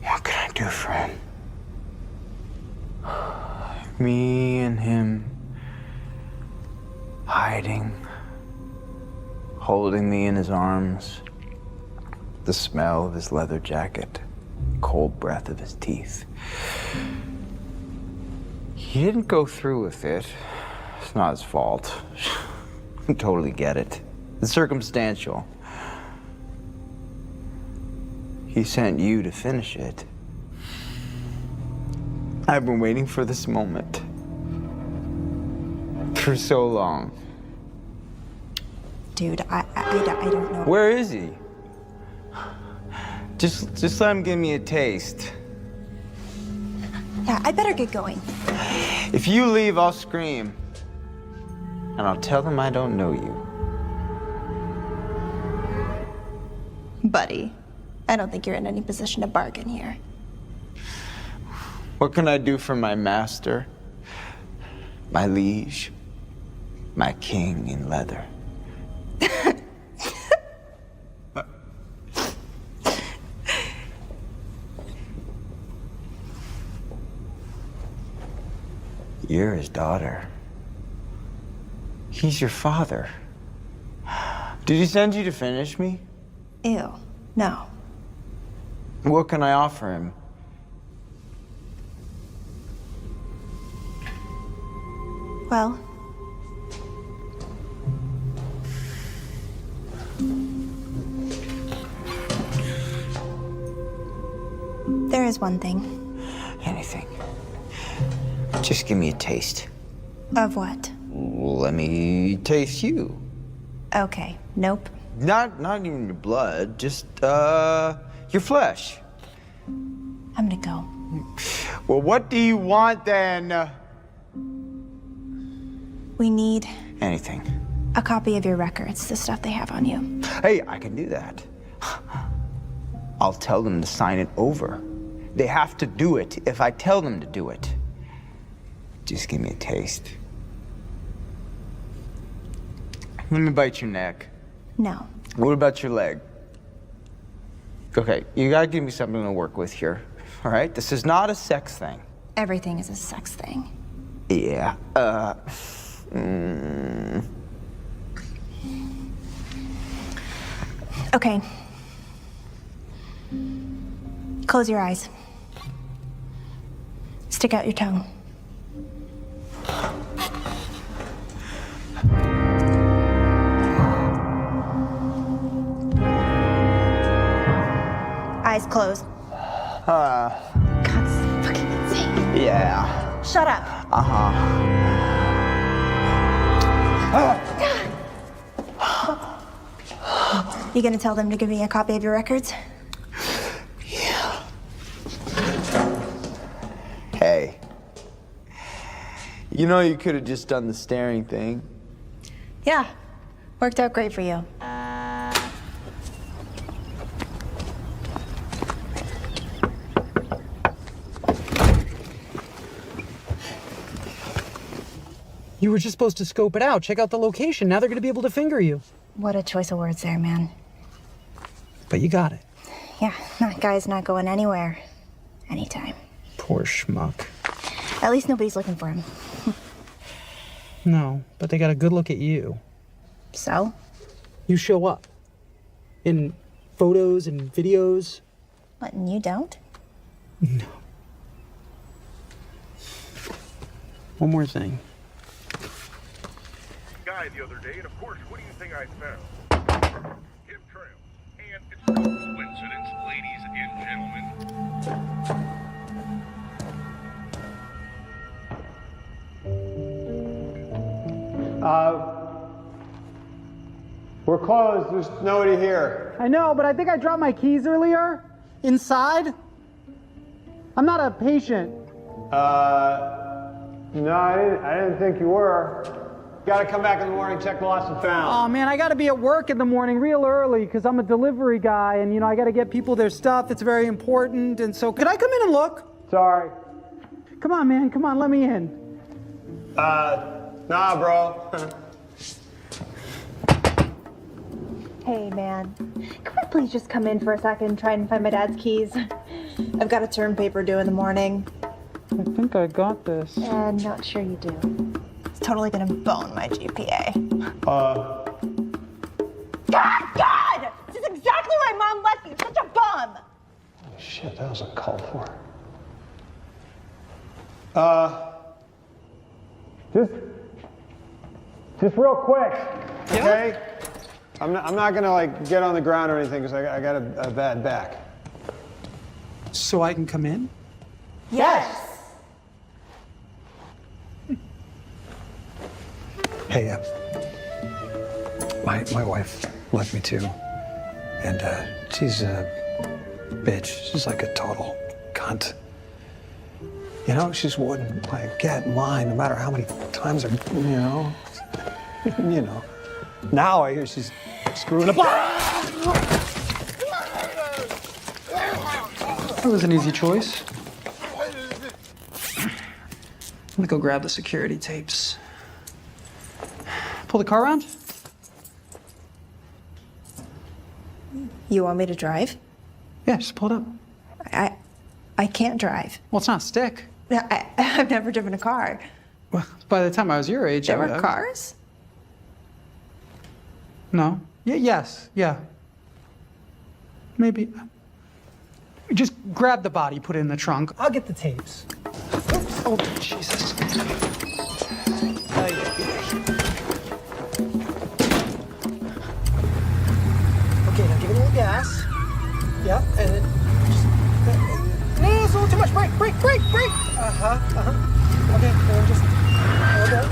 What can I do for him? Me and him hiding, holding me in his arms, the smell of his leather jacket, cold breath of his teeth. He didn't go through with it. It's not his fault. I totally get it. It's circumstantial. He sent you to finish it. I've been waiting for this moment for so long. Dude, I don't know. Where is he? Just let him give me a taste. Yeah, I better get going. If you leave, I'll scream. And I'll tell them I don't know you. Buddy, I don't think you're in any position to bargain here. What can I do for my master? My liege? My king in leather? You're his daughter. He's your father. Did he send you to finish me? Ew, no. What can I offer him? Well, there is one thing. Anything. Just give me a taste. Of what? Let me taste you. Okay, nope. Not even your blood, just your flesh. I'm gonna go. Well, what do you want then? We need Anything. a copy of your records, the stuff they have on you. Hey, I can do that. I'll tell them to sign it over. They have to do it if I tell them to do it. Just give me a taste. Let me bite your neck. No. What about your leg? Okay, you gotta give me something to work with here. All right? This is not a sex thing. Everything is a sex thing. Yeah. Okay. Close your eyes. Stick out your tongue. Eyes closed. God, this is fucking insane. Yeah. Shut up. You gonna tell them to give me a copy of your records? Hey. You know you could have just done the staring thing. Yeah. Worked out great for you. You were just supposed to scope it out, check out the location. Now they're gonna be able to finger you. What a choice of words there, man. But you got it. Yeah, that guy's not going anywhere. Anytime. Poor schmuck. At least nobody's looking for him. No, but they got a good look at you. So? You show up. In photos and videos. What, and you don't? No. One more thing. Guy the other day, and of course, what do you think I found? Chemtrails. And it's no coincidence, ladies and gentlemen. We're closed. There's nobody here. I know, but I think I dropped my keys earlier. Inside. I'm not a patient. No, I didn't think you were. Gotta come back in the morning, check the lost and found. Oh man, I gotta be at work in the morning real early because I'm a delivery guy and I gotta get people their stuff. It's very important. And so, could I come in and look? Sorry. Come on, man, come on, let me in. Nah, bro. Hey, man. Can we please just come in for a second and try and find my dad's keys? I've got a term paper due in the morning. I think I got this. And not sure you do. It's totally gonna bone my GPA. God! This is exactly why Mom left you. Such a bum! Shit, that was uncalled for. Just real quick, okay? I'm not gonna like get on the ground or anything because I got a bad back. So I can come in? Yes! Hey, my wife left me too, and she's a bitch. She's like a total cunt. You know, she just wouldn't like get mine, no matter how many times I, you know. Now I hear she's screwing up. That was an easy choice. Let me go grab the security tapes. Pull the car around? You want me to drive? Yeah, just pull it up. I can't drive. Well, it's not stick. I've never driven a car. Well, by the time I was your age, There I were would- cars? No. Yes. Maybe. Just grab the body, put it in the trunk. I'll get the tapes. Oops. Oh, Jesus. Okay, now give it a little gas. Yep, and then just... No, it's a little too much. Brake. Okay, now just... Hold on.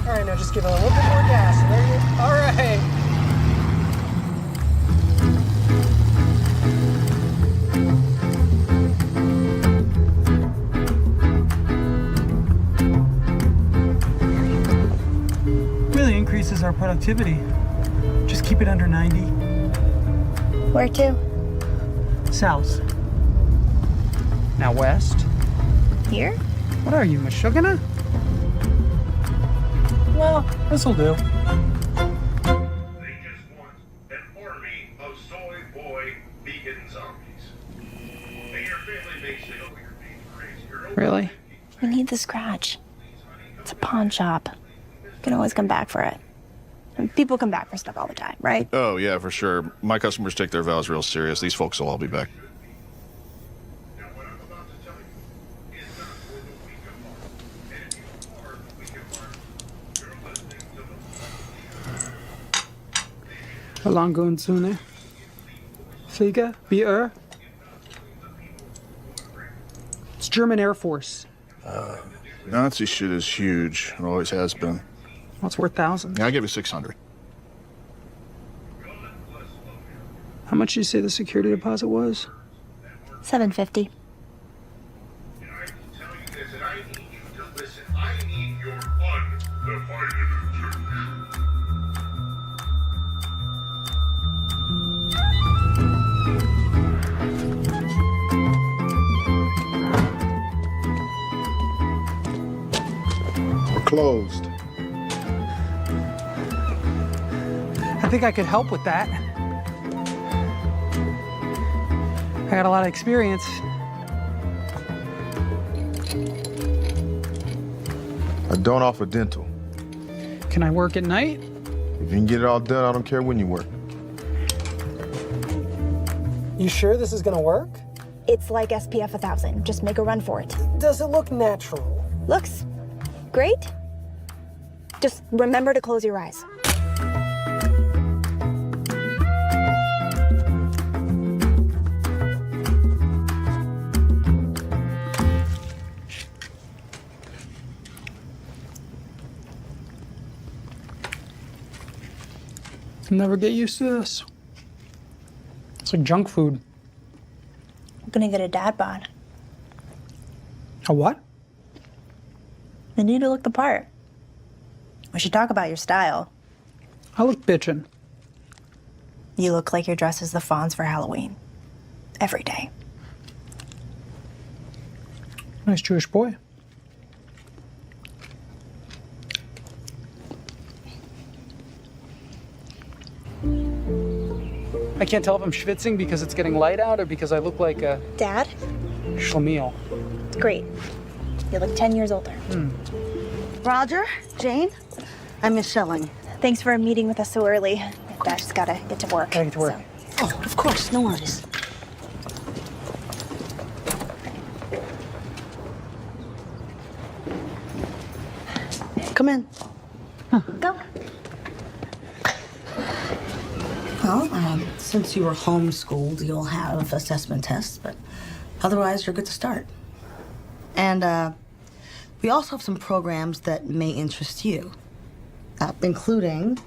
All right, now just give it a little bit more gas. There you... All right. Really increases our productivity. Just keep it under 90. Where to? South. Now west. Here? What are you, Meshuggah? Well, this'll do. They just want an army of soy boy vegan zombies. And your family may say, oh, you're being crazy. You're Really? We need the scratch. It's a pawn shop. You can always come back for it. And people come back for stuff all the time, right? Oh, yeah, for sure. My customers take their vows real serious. These folks will all be back. Now, what I'm about to tell you is not for the weak of heart. And if you are the weak of heart, you're listening to the Langun Zune. Flieger, Bier. It's German Air Force. Nazi shit is huge. It always has been. Well, it's worth thousands. Yeah, I'll give you 600. How much did you say the security deposit was? $750. And I will tell you this, and I need you to listen. I need your undivided attention. We're closed. I think I could help with that. I got a lot of experience. I don't offer dental. Can I work at night? If you can get it all done, I don't care when you work. You sure this is gonna work? It's like SPF 1000. Just make a run for it. Does it look natural? Looks great. Just remember to close your eyes. Never get used to this. It's like junk food. I'm gonna get a dad bod. A what? I need to look the part. We should talk about your style. I look bitchin'. You look like you're dressed as the Fonz for Halloween. Every day. Nice Jewish boy. I can't tell if I'm schwitzing because it's getting light out or because I look like a Dad? schlemiel. Great. You look 10 years older. Roger, Jane, I'm Miss Schelling. Thanks for meeting with us so early. Dad just gotta get to work. Gotta get to work. Oh, of course, no worries. Come in. Go. Well, since you were homeschooled, you'll have assessment tests, but otherwise you're good to start. And we also have some programs that may interest you, including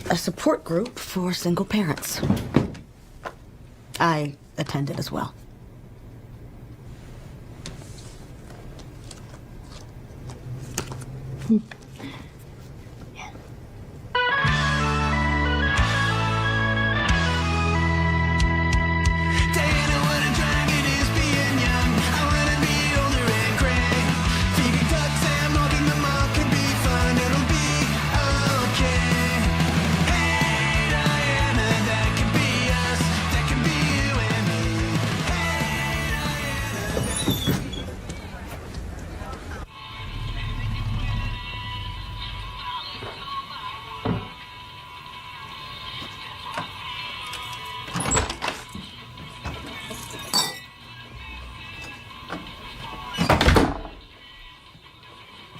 a support group for single parents. I attended as well.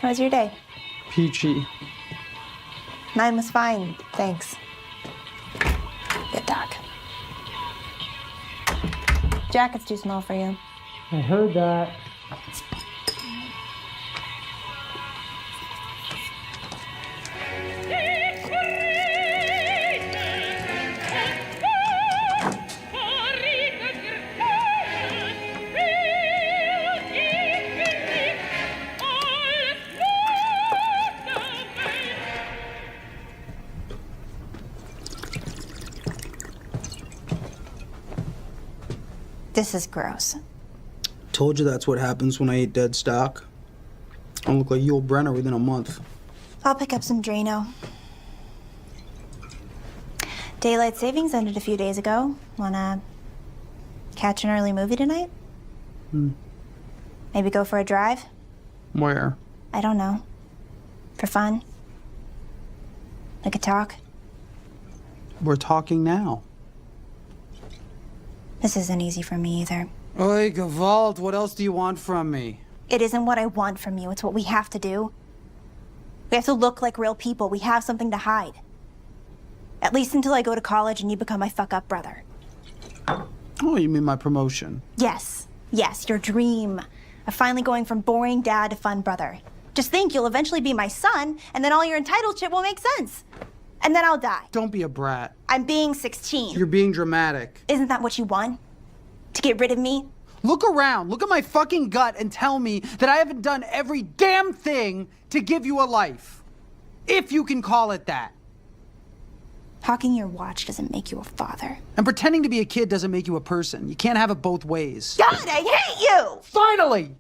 How was your day? Peachy. Mine was fine, thanks. Good dog. Jacket's too small for you. I heard that. This is gross. Told you that's what happens when I eat dead stock. I'll look like Yul Brenner within a month. I'll pick up some Drano. Daylight savings ended a few days ago. Wanna catch an early movie tonight? Maybe go for a drive? Where? I don't know. For fun? We could talk. We're talking now. This isn't easy for me either. Oi, Gewalt, what else do you want from me? It isn't what I want from you, it's what we have to do. We have to look like real people. We have something to hide. At least until I go to college and you become my fuck-up brother. Oh, you mean my promotion? Yes, your dream of finally going from boring dad to fun brother. Just think, you'll eventually be my son, and then all your entitled shit will make sense. And then I'll die. Don't be a brat. I'm being 16. You're being dramatic. Isn't that what you want? To get rid of me? Look around, look at my fucking gut and tell me that I haven't done every damn thing to give you a life. If you can call it that. Hawking your watch doesn't make you a father. And pretending to be a kid doesn't make you a person. You can't have it both ways. God, I hate you! Finally!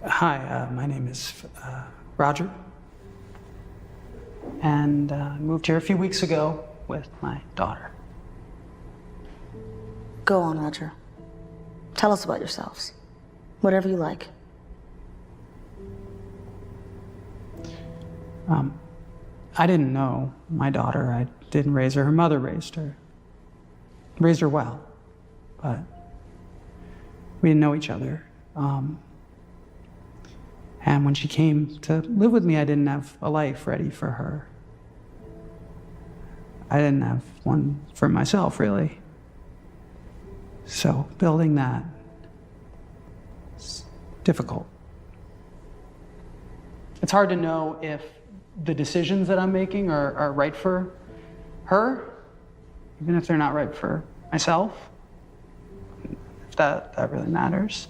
Hi, my name is Roger. And I moved here a few weeks ago with my daughter. Go on, Roger. Tell us about yourselves. Whatever you like. I didn't know my daughter. I didn't raise her. Her mother raised her. Raised her well, but we didn't know each other. And when she came to live with me, I didn't have a life ready for her. I didn't have one for myself, really. So building that is difficult. It's hard to know if the decisions that I'm making are right for her, even if they're not right for myself, if that really matters.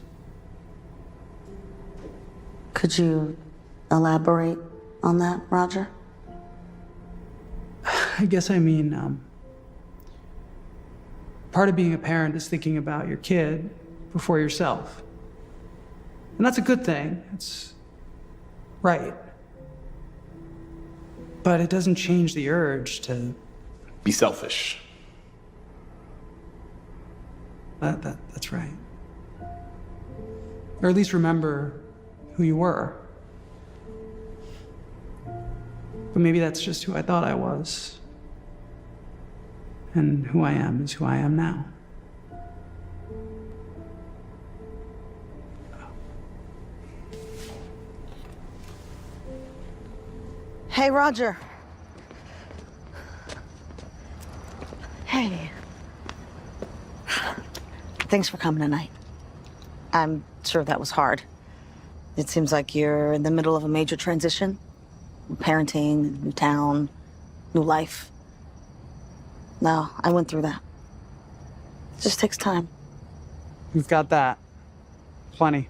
Could you elaborate on that, Roger? I guess I mean, part of being a parent is thinking about your kid before yourself. And that's a good thing. It's right. But it doesn't change the urge to be selfish. That's right. Or at least remember who you were. But maybe that's just who I thought I was. And who I am is who I am now. Hey, Roger. Hey. Thanks for coming tonight. I'm sure that was hard. It seems like you're in the middle of a major transition. Parenting, new town, new life. No, I went through that. It just takes time. We've got that. Plenty.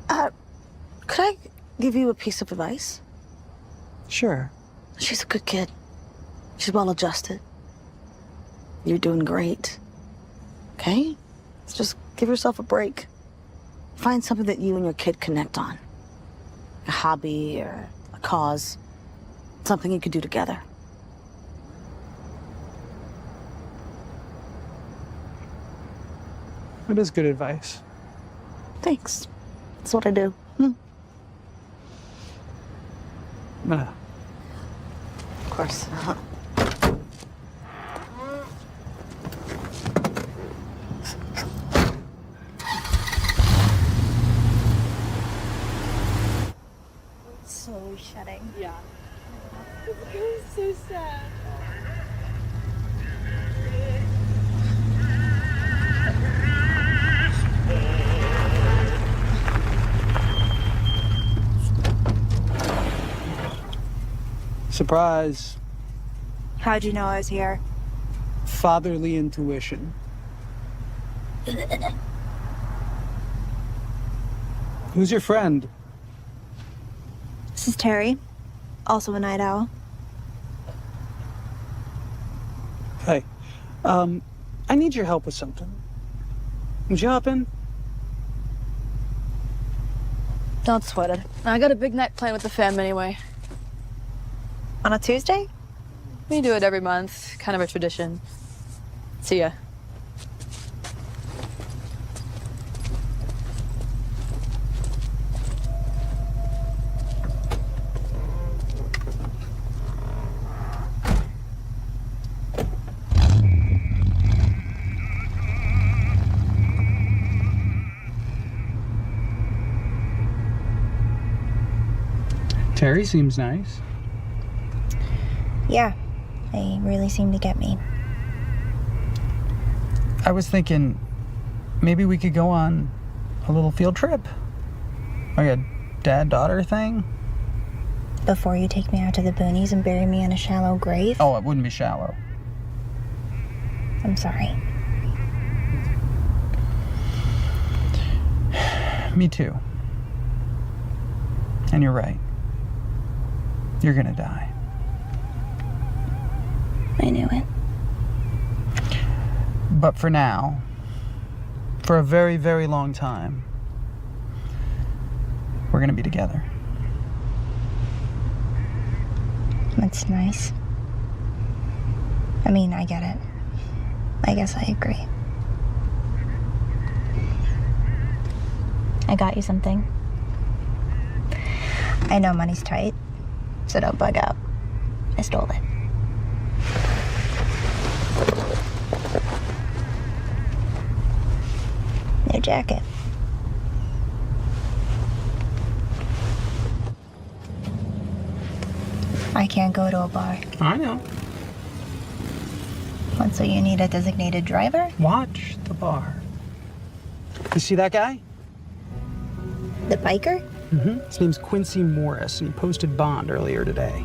Could I give you a piece of advice? Sure. She's a good kid. She's well adjusted. You're doing great. Okay? Just give yourself a break. Find something that you and your kid connect on. A hobby or a cause. Something you could do together. That is good advice. Thanks. That's what I do. Of course. So shedding. Yeah. It was so sad. Surprise. How'd you know I was here? Fatherly intuition. Who's your friend? This is Terry, also a night owl. Hey, I need your help with something. Would you hop in? Don't sweat it. I got a big night planned with the fam anyway. On a Tuesday? We do it every month. Kind of a tradition. See ya. Terry seems nice. Yeah, they really seem to get me. I was thinking maybe we could go on a little field trip. Like a dad-daughter thing. Before you take me out to the boonies and bury me in a shallow grave? Oh, it wouldn't be shallow. I'm sorry. Me too. And you're right. You're gonna die. I knew it. But for now, for a very, very long time, we're gonna be together. That's nice. I mean, I get it. I guess I agree. I got you something. I know money's tight, so don't bug out. I stole it. New jacket. I can't go to a bar. I know. What, so you need a designated driver? Watch the bar. You see that guy? The biker? Mm-hmm. His name's Quincy Morris, and he posted bond earlier today.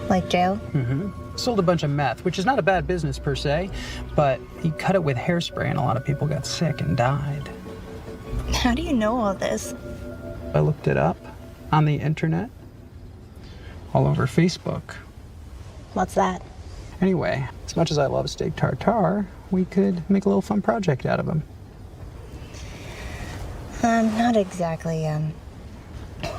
Like jail? Mm-hmm. Sold a bunch of meth, which is not a bad business per se, but he cut it with hairspray, and a lot of people got sick and died. How do you know all this? I looked it up on the internet, all over Facebook. What's that? Anyway, as much as I love steak tartare, we could make a little fun project out of him. I'm not exactly,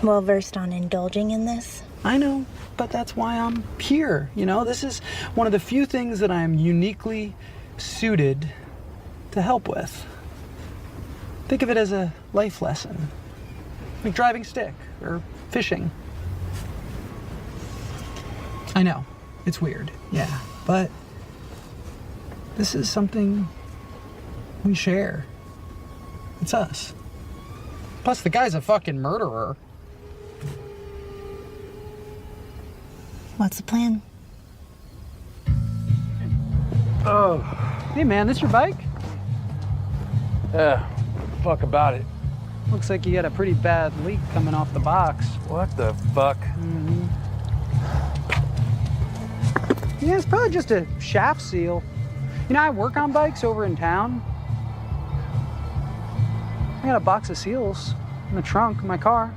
well versed on indulging in this. I know, but that's why I'm here. You know, this is one of the few things that I'm uniquely suited to help with. Think of it as a life lesson, like driving stick or fishing. I know, it's weird, yeah, but this is something we share. It's us. Plus, the guy's a fucking murderer. What's the plan? Oh, hey man, this your bike? Yeah, fuck about it. Looks like you got a pretty bad leak coming off the box. What the fuck? Mm-hmm. Yeah, it's probably just a shaft seal. You know, I work on bikes over in town. I got a box of seals in the trunk of my car.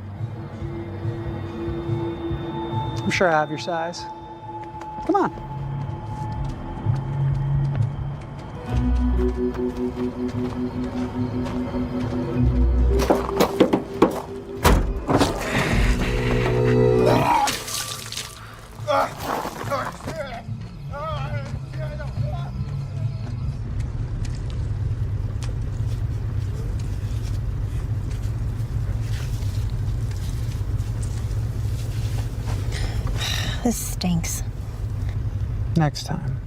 I'm sure I have your size. Come on. This stinks. Next time.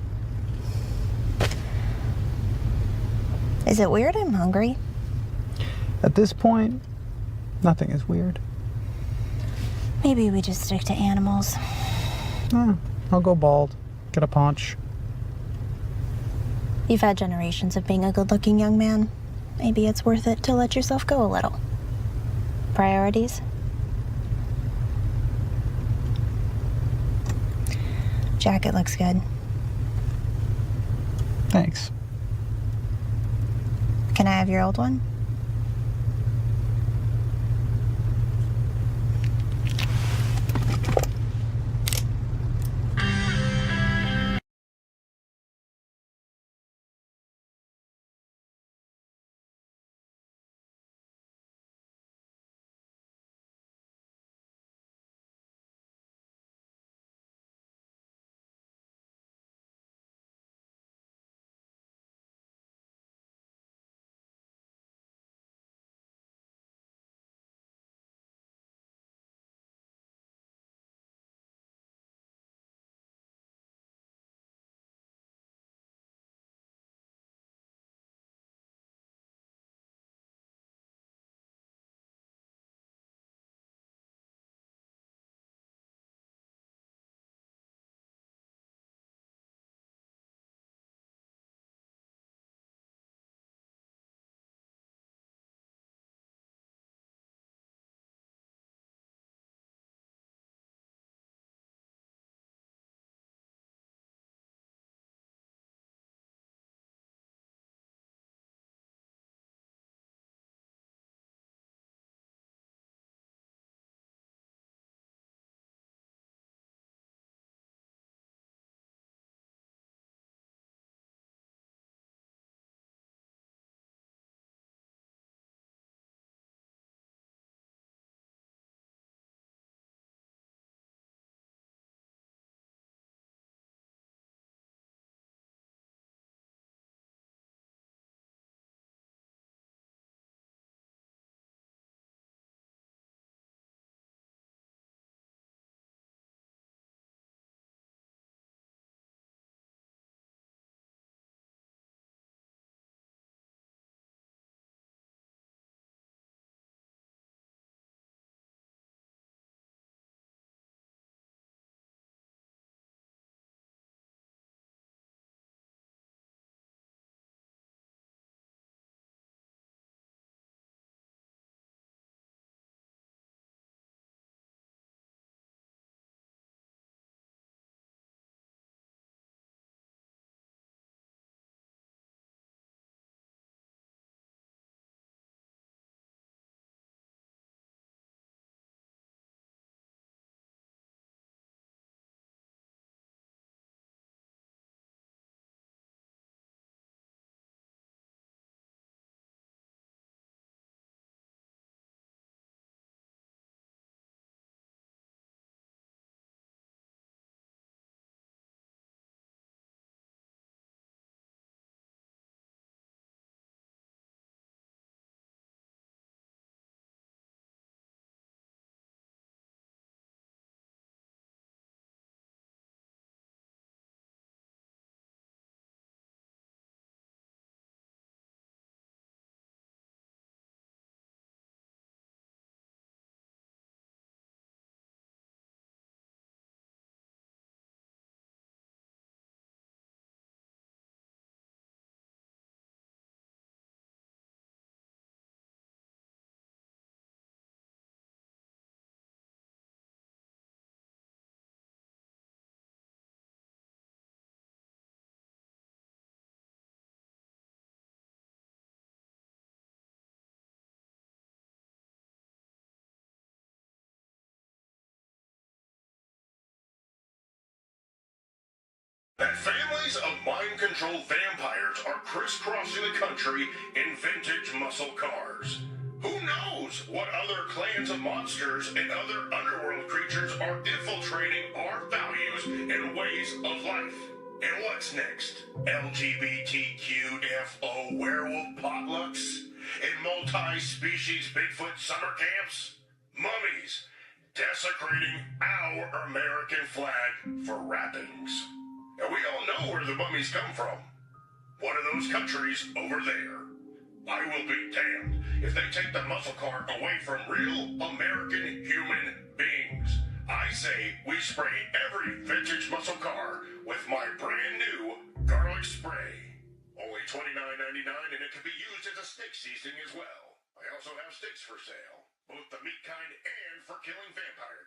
Is it weird I'm hungry? At this point, nothing is weird. Maybe we just stick to animals. I'll go bald. Get a paunch. You've had generations of being a good-looking young man. Maybe it's worth it to let yourself go a little. Priorities? Jacket looks good. Thanks. Can I have your old one? that families of mind-controlled vampires are crisscrossing the country in vintage muscle cars. Who knows what other clans of monsters and other underworld creatures are infiltrating our values and ways of life. And what's next? LGBTQFO werewolf potlucks? And multi-species Bigfoot summer camps? Mummies desecrating our American flag for wrappings. And we all know where the mummies come from. One of those countries over there. I will be damned if they take the muscle car away from real American human beings. I say we spray every vintage muscle car with my brand new garlic spray. Only $29.99, and it can be used as a steak seasoning as well. I also have steaks for sale, both the meat kind and for killing vampire